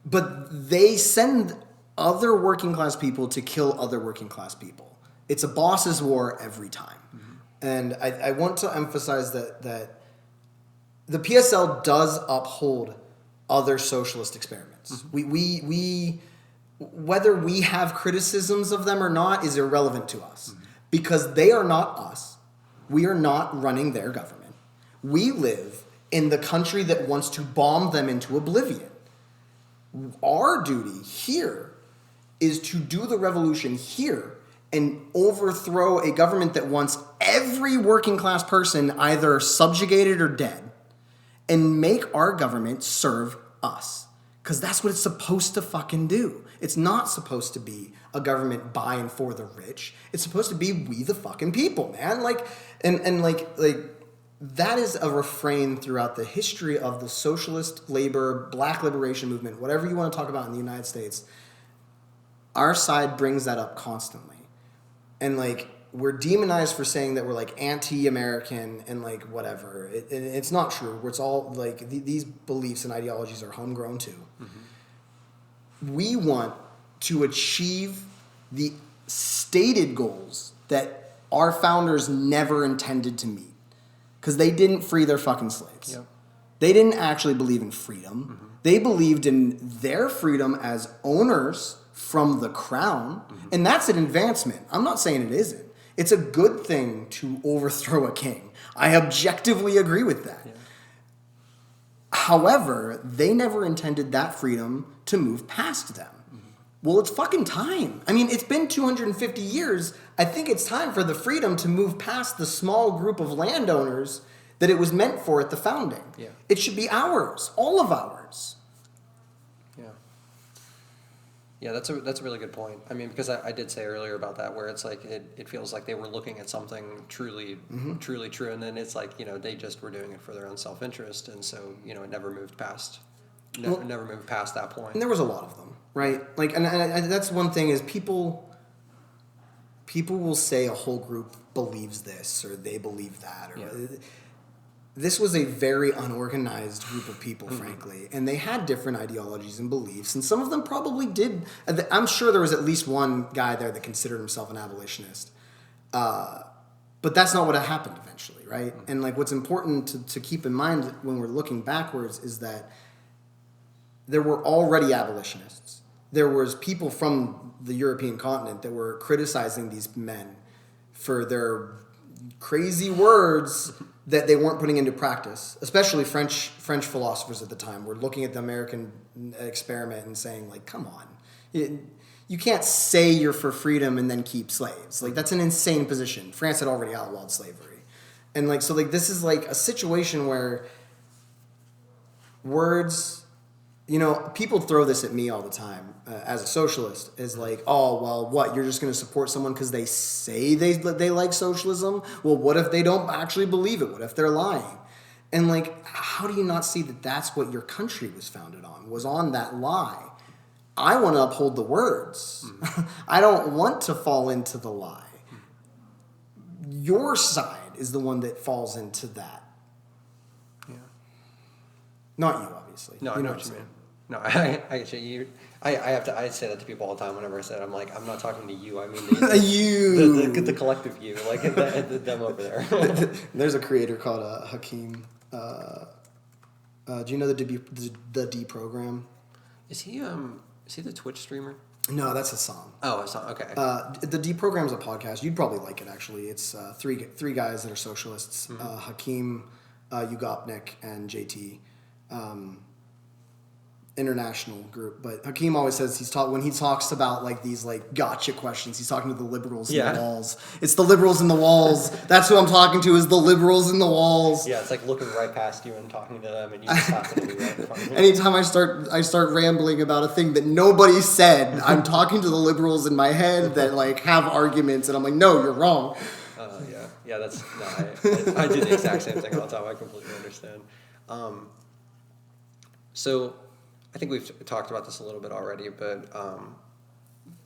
But they send other working class people to kill other working class people. It's a boss's war every time. And I want to emphasize that the PSL does uphold other socialist experiments. We whether we have criticisms of them or not is irrelevant to us because they are not us. We are not running their government. We live in the country that wants to bomb them into oblivion. Our duty here is to do the revolution here and overthrow a government that wants every working class person either subjugated or dead and make our government serve us. Because that's what it's supposed to fucking do. It's not supposed to be a government by and for the rich. It's supposed to be we the fucking people, man. Like that is a refrain throughout the history of the socialist, labor, black liberation movement, whatever you want to talk about in the United States. Our side brings that up constantly. And like we're demonized for saying that we're like anti-American and like whatever. It's not true. It's all like these beliefs and ideologies are homegrown too. We want to achieve the stated goals that our founders never intended to meet because they didn't free their fucking slaves. Yep. They didn't actually believe in freedom. They believed in their freedom as owners from the crown, and that's an advancement. I'm not saying it isn't. It's a good thing to overthrow a king. I objectively agree with that. Yeah. However, they never intended that freedom to move past them. Well, it's fucking time. I mean, it's been 250 years. I think it's time for the freedom to move past the small group of landowners that it was meant for at the founding. Yeah. It should be ours, all of ours. Yeah, that's a really good point. I mean, because I did say earlier about that, where it's like it feels like they were looking at something truly true, and then it's like they just were doing it for their own self-interest, and so it never moved past that point. And there was a lot of them, right? Like, and that's one thing is people will say a whole group believes this or they believe that, or this was a very unorganized group of people, frankly, and they had different ideologies and beliefs, and some of them probably did. I'm sure there was at least one guy there that considered himself an abolitionist, but that's not what happened eventually, right? And like, what's important to keep in mind when we're looking backwards is that there were already abolitionists. There was people from the European continent that were criticizing these men for their crazy words that they weren't putting into practice. Especially French philosophers at the time were looking at the American experiment and saying, like, come on. You can't say you're for freedom and then keep slaves. Like, that's an insane position. France had already outlawed slavery. And, like, so, like, this is, like, a situation where words... people throw this at me all the time as a socialist. Is like, oh, well, what? You're just going to support someone because they say they like socialism? Well, what if they don't actually believe it? What if they're lying? And like, how do you not see that that's what your country was founded on? Was on that lie. I want to uphold the words. I don't want to fall into the lie. Your side is the one that falls into that. Yeah. Not you, obviously. No, I know what you mean. No, I actually, I say that to people all the time whenever I say it. I'm like, I'm not talking to you. I mean you. The collective you, like them over there. There's a creator called Hakeem. Do you know the deprogram? Is he the Twitch streamer? No, that's a song. Oh, a song. Okay. The deprogram's a podcast. You'd probably like it, actually. It's three guys that are socialists: Hakeem, Ugopnik, and JT. International group, but Hakeem always says when he talks about like these like gotcha questions, he's talking to the liberals in the walls. It's the liberals in the walls. That's who I'm talking to, is the liberals in the walls. Yeah, it's like looking right past you and talking to them, and you just happen to be right in front of you. Anytime I start rambling about a thing that nobody said, I'm talking to the liberals in my head that like have arguments, and I'm like, no, you're wrong. Yeah. That's no, I do the exact same thing all the time. I completely understand. So. I think we've talked about this a little bit already, but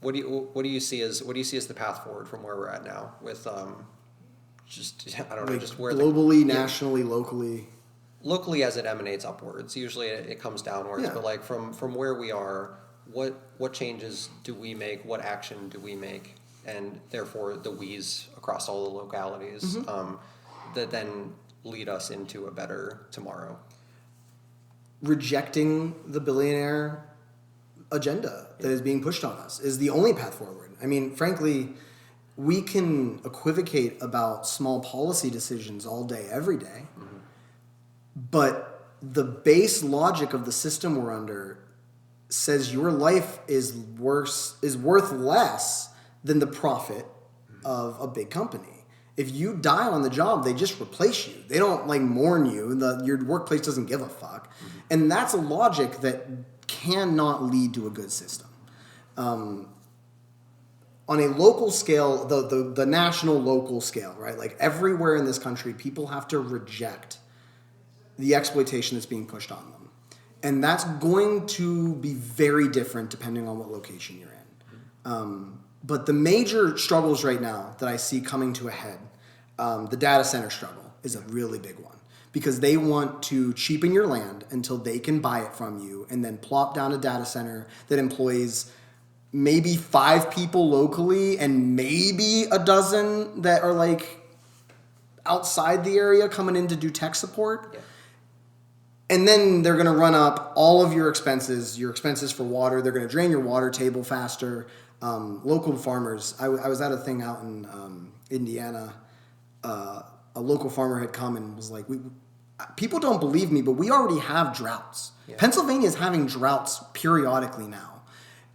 what do you see as the path forward from where we're at now with just I don't know, like just where globally, nationally, locally as it emanates upwards. Usually it comes downwards, but like from where we are, what changes do we make? What action do we make? And therefore the we's across all the localities that then lead us into a better tomorrow. Rejecting the billionaire agenda that is being pushed on us is the only path forward. I mean, frankly, we can equivocate about small policy decisions all day, every day, but the base logic of the system we're under says your life is worth less than the profit of a big company. If you die on the job, they just replace you. They don't like mourn you. Your workplace doesn't give a fuck. And that's a logic that cannot lead to a good system. On a local scale, the national local scale, right? Like everywhere in this country, people have to reject the exploitation that's being pushed on them. And that's going to be very different depending on what location you're in. But the major struggles right now that I see coming to a head, the data center struggle is a really big one, because they want to cheapen your land until they can buy it from you and then plop down a data center that employs maybe 5 people locally and maybe a dozen that are like outside the area coming in to do tech support. Yeah. And then they're going to run up all of your expenses for water. They're going to drain your water table faster. Local farmers. I was at a thing out in Indiana. A local farmer had come and was like, people don't believe me, but we already have droughts. Yeah. Pennsylvania is having droughts periodically now.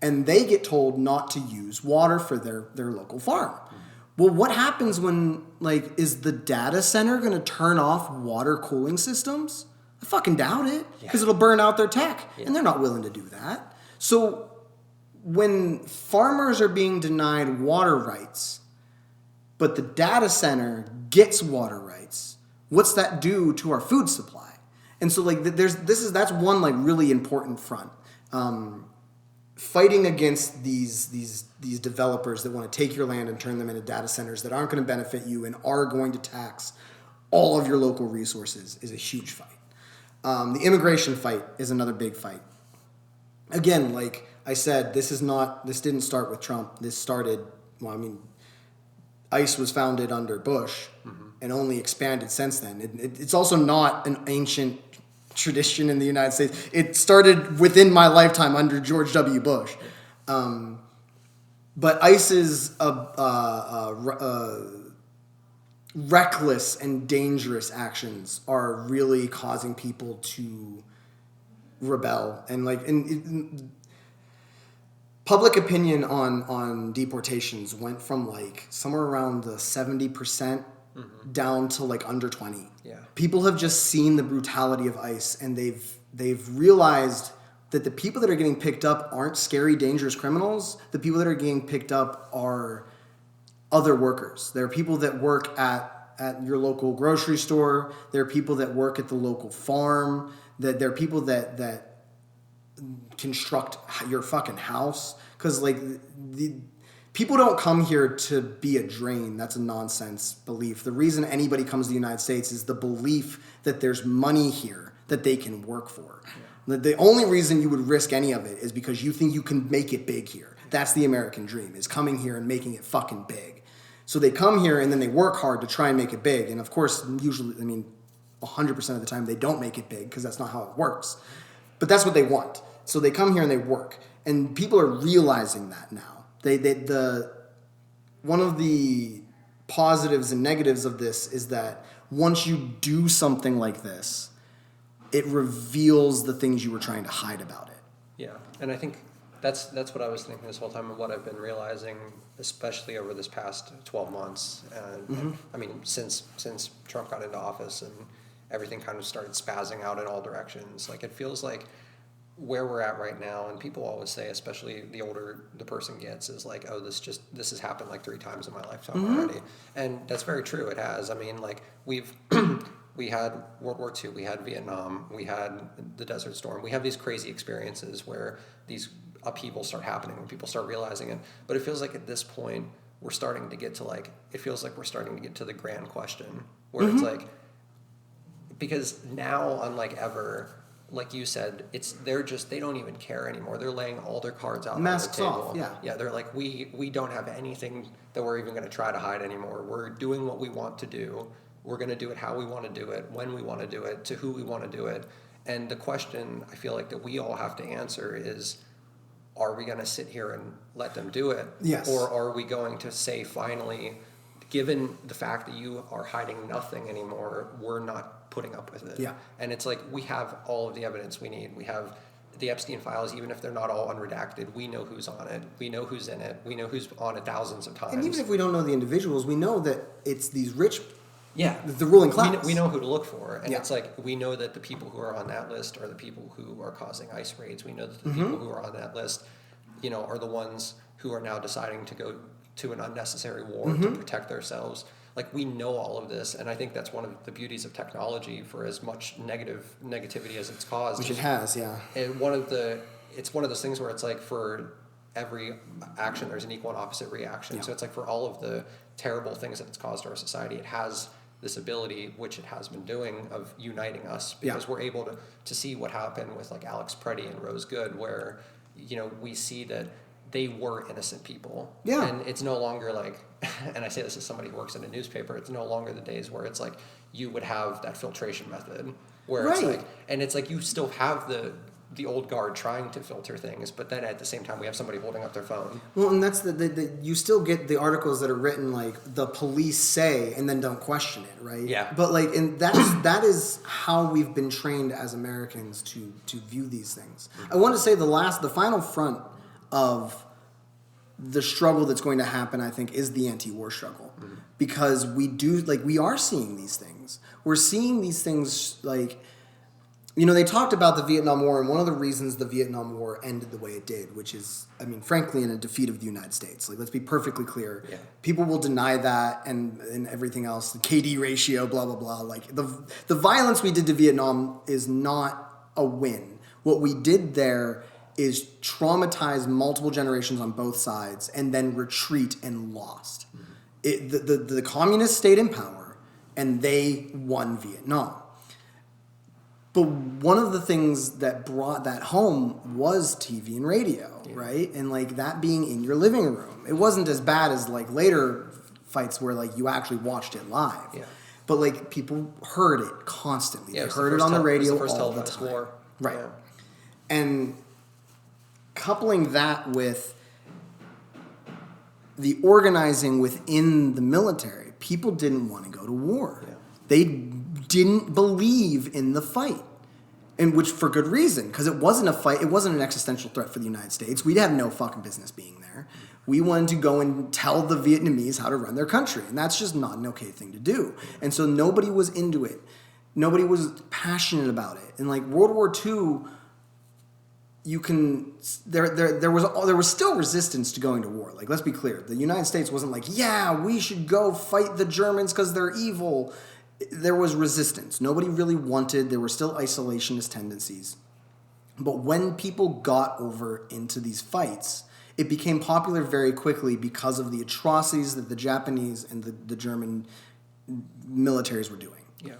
And they get told not to use water for their local farm. Mm-hmm. Well, what happens when, is the data center going to turn off water cooling systems? I fucking doubt it, because it'll burn out their tech. Yeah. And they're not willing to do that. So when farmers are being denied water rights, but the data center gets water rights, what's that do to our food supply? And so that's one really important front. Fighting against these developers that want to take your land and turn them into data centers that aren't going to benefit you and are going to tax all of your local resources is a huge fight. The immigration fight is another big fight. Again, like I said, this didn't start with Trump. This started, ICE was founded under Bush and only expanded since then. It's also not an ancient tradition in the United States. It started within my lifetime under George W. Bush. But ICE's reckless and dangerous actions are really causing people to rebel. And public opinion on deportations went from somewhere around the 70% down to under 20. Yeah. People have just seen the brutality of ICE, and they've realized that the people that are getting picked up aren't scary, dangerous criminals. The people that are getting picked up are other workers. There are people that work at your local grocery store. There are people that work at the local farm. That there are people that construct your fucking house. Because like the people don't come here to be a drain. That's a nonsense belief. The reason anybody comes to the United States is the belief that there's money here that they can work for. Yeah. The only reason you would risk any of it is because you think you can make it big here. That's the American dream, is coming here and making it fucking big. So they come here and then they work hard to try and make it big. And of course, usually, 100% of the time they don't make it big because that's not how it works. But that's what they want. So they come here and they work. And people are realizing that now. One of the positives and negatives of this is that once you do something like this, it reveals the things you were trying to hide about it. Yeah, and I think that's what I was thinking this whole time, and what I've been realizing, especially over this past 12 months, and since Trump got into office and everything kind of started spazzing out in all directions. Like, it feels like where we're at right now, and people always say, especially the older the person gets, is like, oh, this has happened like 3 times in my lifetime already. And that's very true. It has. I mean, like, we had World War II, we had Vietnam, we had the Desert Storm. We have these crazy experiences where these upheavals start happening, when people start realizing it. But it feels like at this point, we're starting to get to the grand question, where it's like, because now, unlike ever, like you said, they don't even care anymore. They're laying all their cards out Masks on the table. off, Yeah, they're like, we don't have anything that we're even going to try to hide anymore. We're doing what we want to do. We're going to do it how we want to do it, when we want to do it, to who we want to do it. And the question I feel like that we all have to answer is, are we going to sit here and let them do it? Yes. Or are we going to say, finally, given the fact that you are hiding nothing anymore, we're not putting up with it? Yeah. And it's like, we have all of the evidence we need. We have the Epstein files, even if they're not all unredacted. We know who's on it. We know who's in it. We know who's on it thousands of times. And even if we don't know the individuals, we know that it's these rich, yeah, the ruling class. We know who to look for. And Yeah. it's like, we know that the people who are on that list are the people who are causing ICE raids. We know that the people who are on that list, are the ones who are now deciding to go to an unnecessary war to protect themselves. Like, we know all of this, and I think that's one of the beauties of technology, for as much negativity as it's caused. Which it has, yeah. And it's one of those things where it's like, for every action, there's an equal and opposite reaction. Yeah. So it's like, for all of the terrible things that it's caused to our society, it has this ability, which it has been doing, of uniting us, because we're able to see what happened with like Alex Preddy and Rose Good, where we see that they were innocent people. Yeah. And it's no longer like, and I say this as somebody who works in a newspaper, it's no longer the days where it's like you would have that filtration method where it's like, and it's like you still have the old guard trying to filter things, but then at the same time we have somebody holding up their phone. Well, and that's you still get the articles that are written like the police say and then don't question it, right? Yeah. But like, and that is how we've been trained as Americans to view these things. I want to say the final front of the struggle that's going to happen, I think, is the anti-war struggle, because we are seeing these things. We're seeing these things like. They talked about the Vietnam War, and one of the reasons the Vietnam War ended the way it did, which is, frankly, in a defeat of the United States. Like, let's be perfectly clear. Yeah. People will deny that and everything else, the KD ratio, blah, blah, blah. Like, the violence we did to Vietnam is not a win. What we did there is traumatize multiple generations on both sides and then retreat and lost. The communists stayed in power, and they won Vietnam. But one of the things that brought that home was TV and radio, right? And like that being in your living room. It wasn't as bad as like later fights where like you actually watched it live. Yeah. But like people heard it constantly. Yeah, they heard it on the radio all the time. War. Right. Yeah. And coupling that with the organizing within the military, people didn't want to go to war. Yeah. They didn't believe in the fight, and which for good reason, because it wasn't a fight. It wasn't an existential threat for the United States. We'd have no fucking business being there. We wanted to go and tell the Vietnamese how to run their country, and that's just not an okay thing to do. And so nobody was into it. Nobody was passionate about it. And like World War II you can there was still resistance to going to war. Like, let's be clear, the United States wasn't like, yeah, we should go fight the Germans because they're evil. There was resistance. Nobody really wanted. There were still isolationist tendencies. But when people got over into these fights, it became popular very quickly because of the atrocities that the Japanese and the German militaries were doing. Yeah.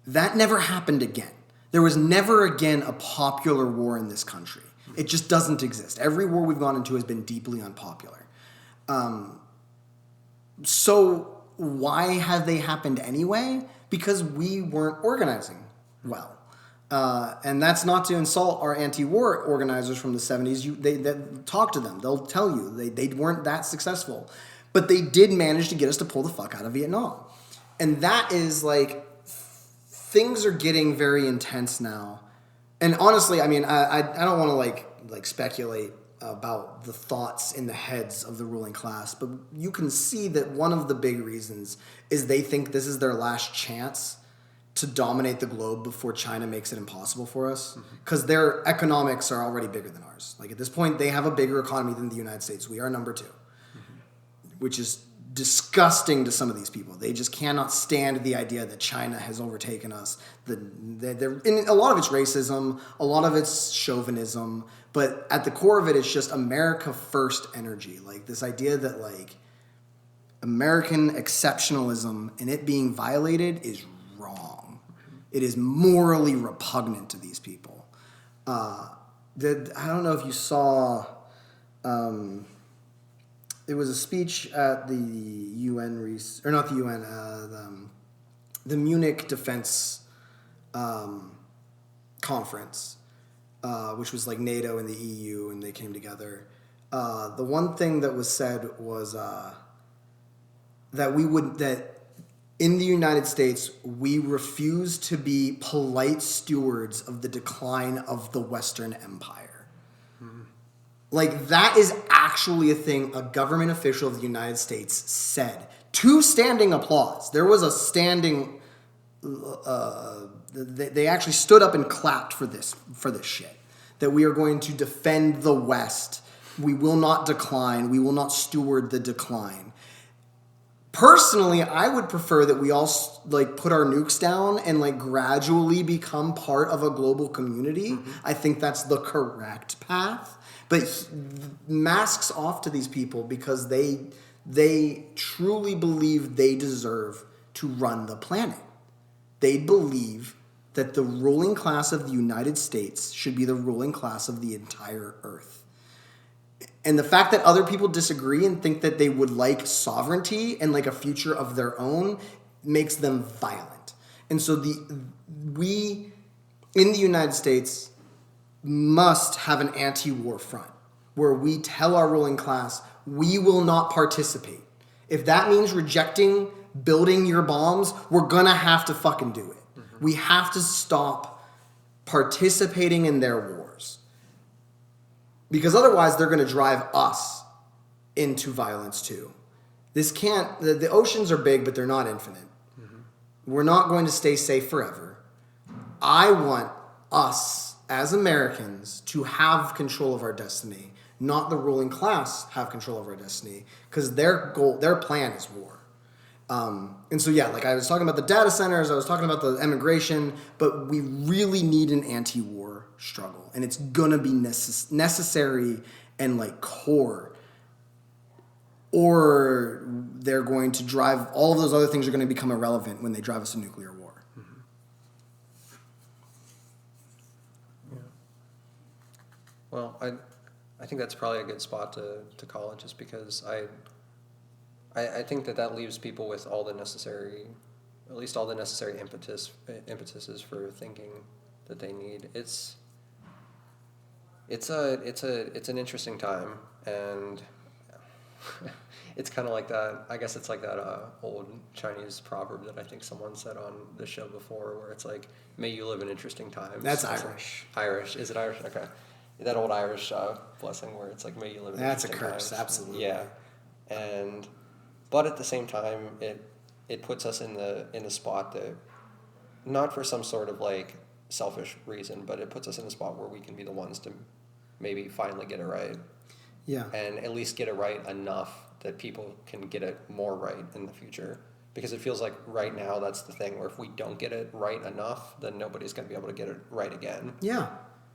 That never happened again. There was never again a popular war in this country. It just doesn't exist. Every war we've gone into has been deeply unpopular. So why have they happened anyway? Because we weren't organizing well. And that's not to insult our anti-war organizers from the 70s. They talk to them. They'll tell you they weren't that successful. But they did manage to get us to pull the fuck out of Vietnam. And that is like, things are getting very intense now. And honestly, I mean, I don't want to like speculate about the thoughts in the heads of the ruling class, but you can see that one of the big reasons is they think this is their last chance to dominate the globe before China makes it impossible for us, because their economics are already bigger than ours. Like, at this point, they have a bigger economy than the United States. We are number 2, which is disgusting to some of these people. They just cannot stand the idea that China has overtaken us. In a lot of it's racism, a lot of it's chauvinism, but at the core of it, it's just America first energy. Like, this idea that like American exceptionalism and it being violated is wrong. It is morally repugnant to these people. I don't know if you saw. It was a speech at the UN, or not the UN, the Munich Defense Conference, which was like NATO and the EU, and they came together. The one thing that was said was that in the United States, we refuse to be polite stewards of the decline of the Western Empire. Like, that is actually a thing a government official of the United States said. To standing applause. There was a standing... they actually stood up and clapped for this shit. That we are going to defend the West. We will not decline. We will not steward the decline. Personally, I would prefer that we all like put our nukes down and like gradually become part of a global community. I think that's the correct path. But masks off to these people because they truly believe they deserve to run the planet. They believe that the ruling class of the United States should be the ruling class of the entire earth. And the fact that other people disagree and think that they would like sovereignty and like a future of their own makes them violent. And so we in the United States must have an anti-war front where we tell our ruling class, we will not participate. If that means rejecting building your bombs, we're gonna have to fucking do it. We have to stop participating in their wars. Because otherwise they're gonna drive us into violence too. The oceans are big, but they're not infinite. We're not going to stay safe forever. I want us as Americans to have control of our destiny, not the ruling class have control of our destiny, because their plan is war. And so, yeah, like I was talking about the data centers, I was talking about the immigration, but we really need an anti-war struggle, and it's gonna be necessary and like core, or they're going to drive, all of those other things are going to become irrelevant when they drive us to nuclear war. Well, I think that's probably a good spot to call it, just because I think that leaves people with all the necessary, at least all the necessary impetuses for thinking that they need. It's an interesting time, and it's kind of like that. I guess it's like that old Chinese proverb that I think someone said on the show before, where it's like, "May you live in interesting times." That's Irish. Irish, is it Irish? Okay. That old Irish blessing where it's like, may you live in That's a interesting curse, times. absolutely. Yeah, but at the same time, it puts us in the spot that, not for some sort of like selfish reason, but it puts us in a spot where we can be the ones to maybe finally get it right. Yeah. And at least get it right enough that people can get it more right in the future. Because it feels like right now that's the thing where if we don't get it right enough, then nobody's going to be able to get it right again. Yeah.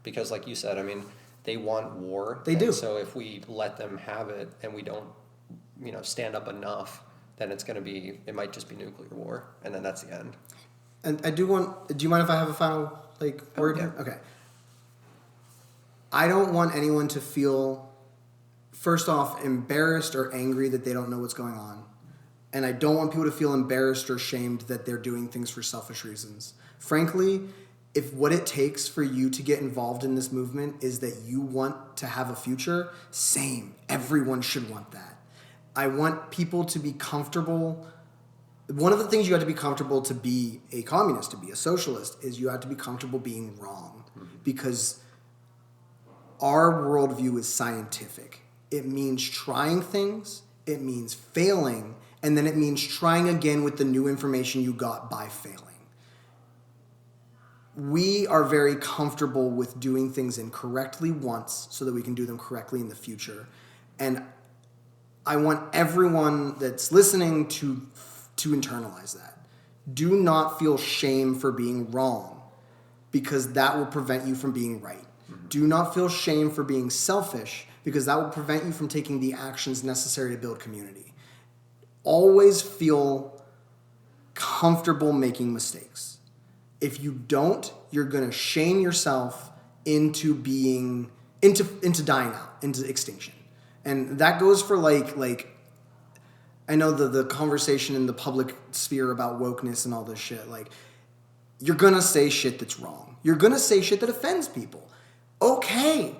Because like you said, I mean, they want war. They do. So if we let them have it and we don't, stand up enough, then it might just be nuclear war. And then that's the end. And do you mind if I have a final word here? Okay. I don't want anyone to feel, first off, embarrassed or angry that they don't know what's going on. And I don't want people to feel embarrassed or ashamed that they're doing things for selfish reasons. Frankly, if what it takes for you to get involved in this movement is that you want to have a future, same. Everyone should want that. I want people to be comfortable. One of the things you have to be comfortable to be a communist, to be a socialist, is you have to be comfortable being wrong. Because our worldview is scientific. It means trying things, it means failing, and then it means trying again with the new information you got by failing. We are very comfortable with doing things incorrectly once so that we can do them correctly in the future. And I want everyone that's listening to internalize that. Do not feel shame for being wrong, because that will prevent you from being right. Do not feel shame for being selfish, because that will prevent you from taking the actions necessary to build community. Always feel comfortable making mistakes. If you don't, you're going to shame yourself into dying out, into extinction. And that goes for I know the conversation in the public sphere about wokeness and all this shit. You're going to say shit that's wrong. You're going to say shit that offends people. Okay.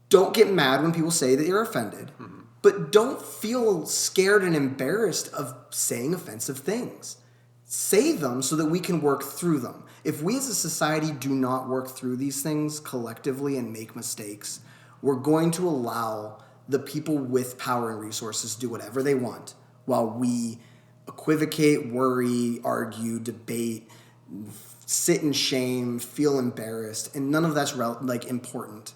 Don't get mad when people say that you're offended. Mm-hmm. But don't feel scared and embarrassed of saying offensive things. Say them so that we can work through them. If we as a society do not work through these things collectively and make mistakes, we're going to allow the people with power and resources to do whatever they want while we equivocate, worry, argue, debate, sit in shame, feel embarrassed, and none of that's important.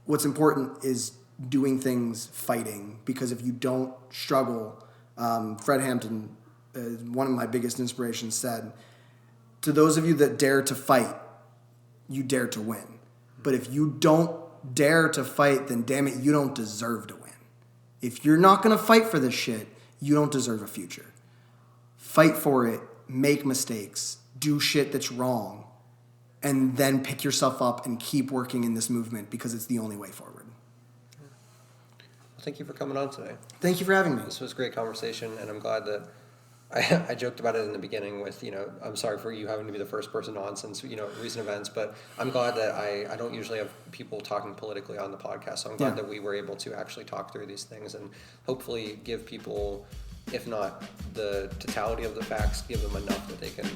What's important is doing things, fighting, because if you don't struggle, Fred Hampton, one of my biggest inspirations, said, to those of you that dare to fight, you dare to win. But if you don't dare to fight, then damn it, you don't deserve to win. If you're not going to fight for this shit, you don't deserve a future. Fight for it, make mistakes, do shit that's wrong, and then pick yourself up and keep working in this movement, because it's the only way forward. Well, thank you for coming on today. Thank you for having me. This was a great conversation, and I'm glad that I joked about it in the beginning with, I'm sorry for you having to be the first person on since, recent events, but I'm glad that I don't usually have people talking politically on the podcast, so I'm glad that we were able to actually talk through these things and hopefully give people, if not the totality of the facts, give them enough that they can,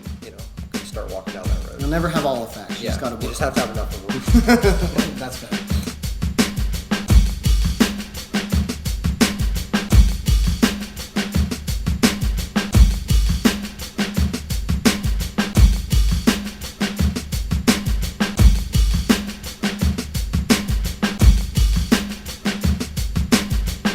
start walking down that road. You'll never have all the facts. Yeah, you just have to have enough of them. That's fair.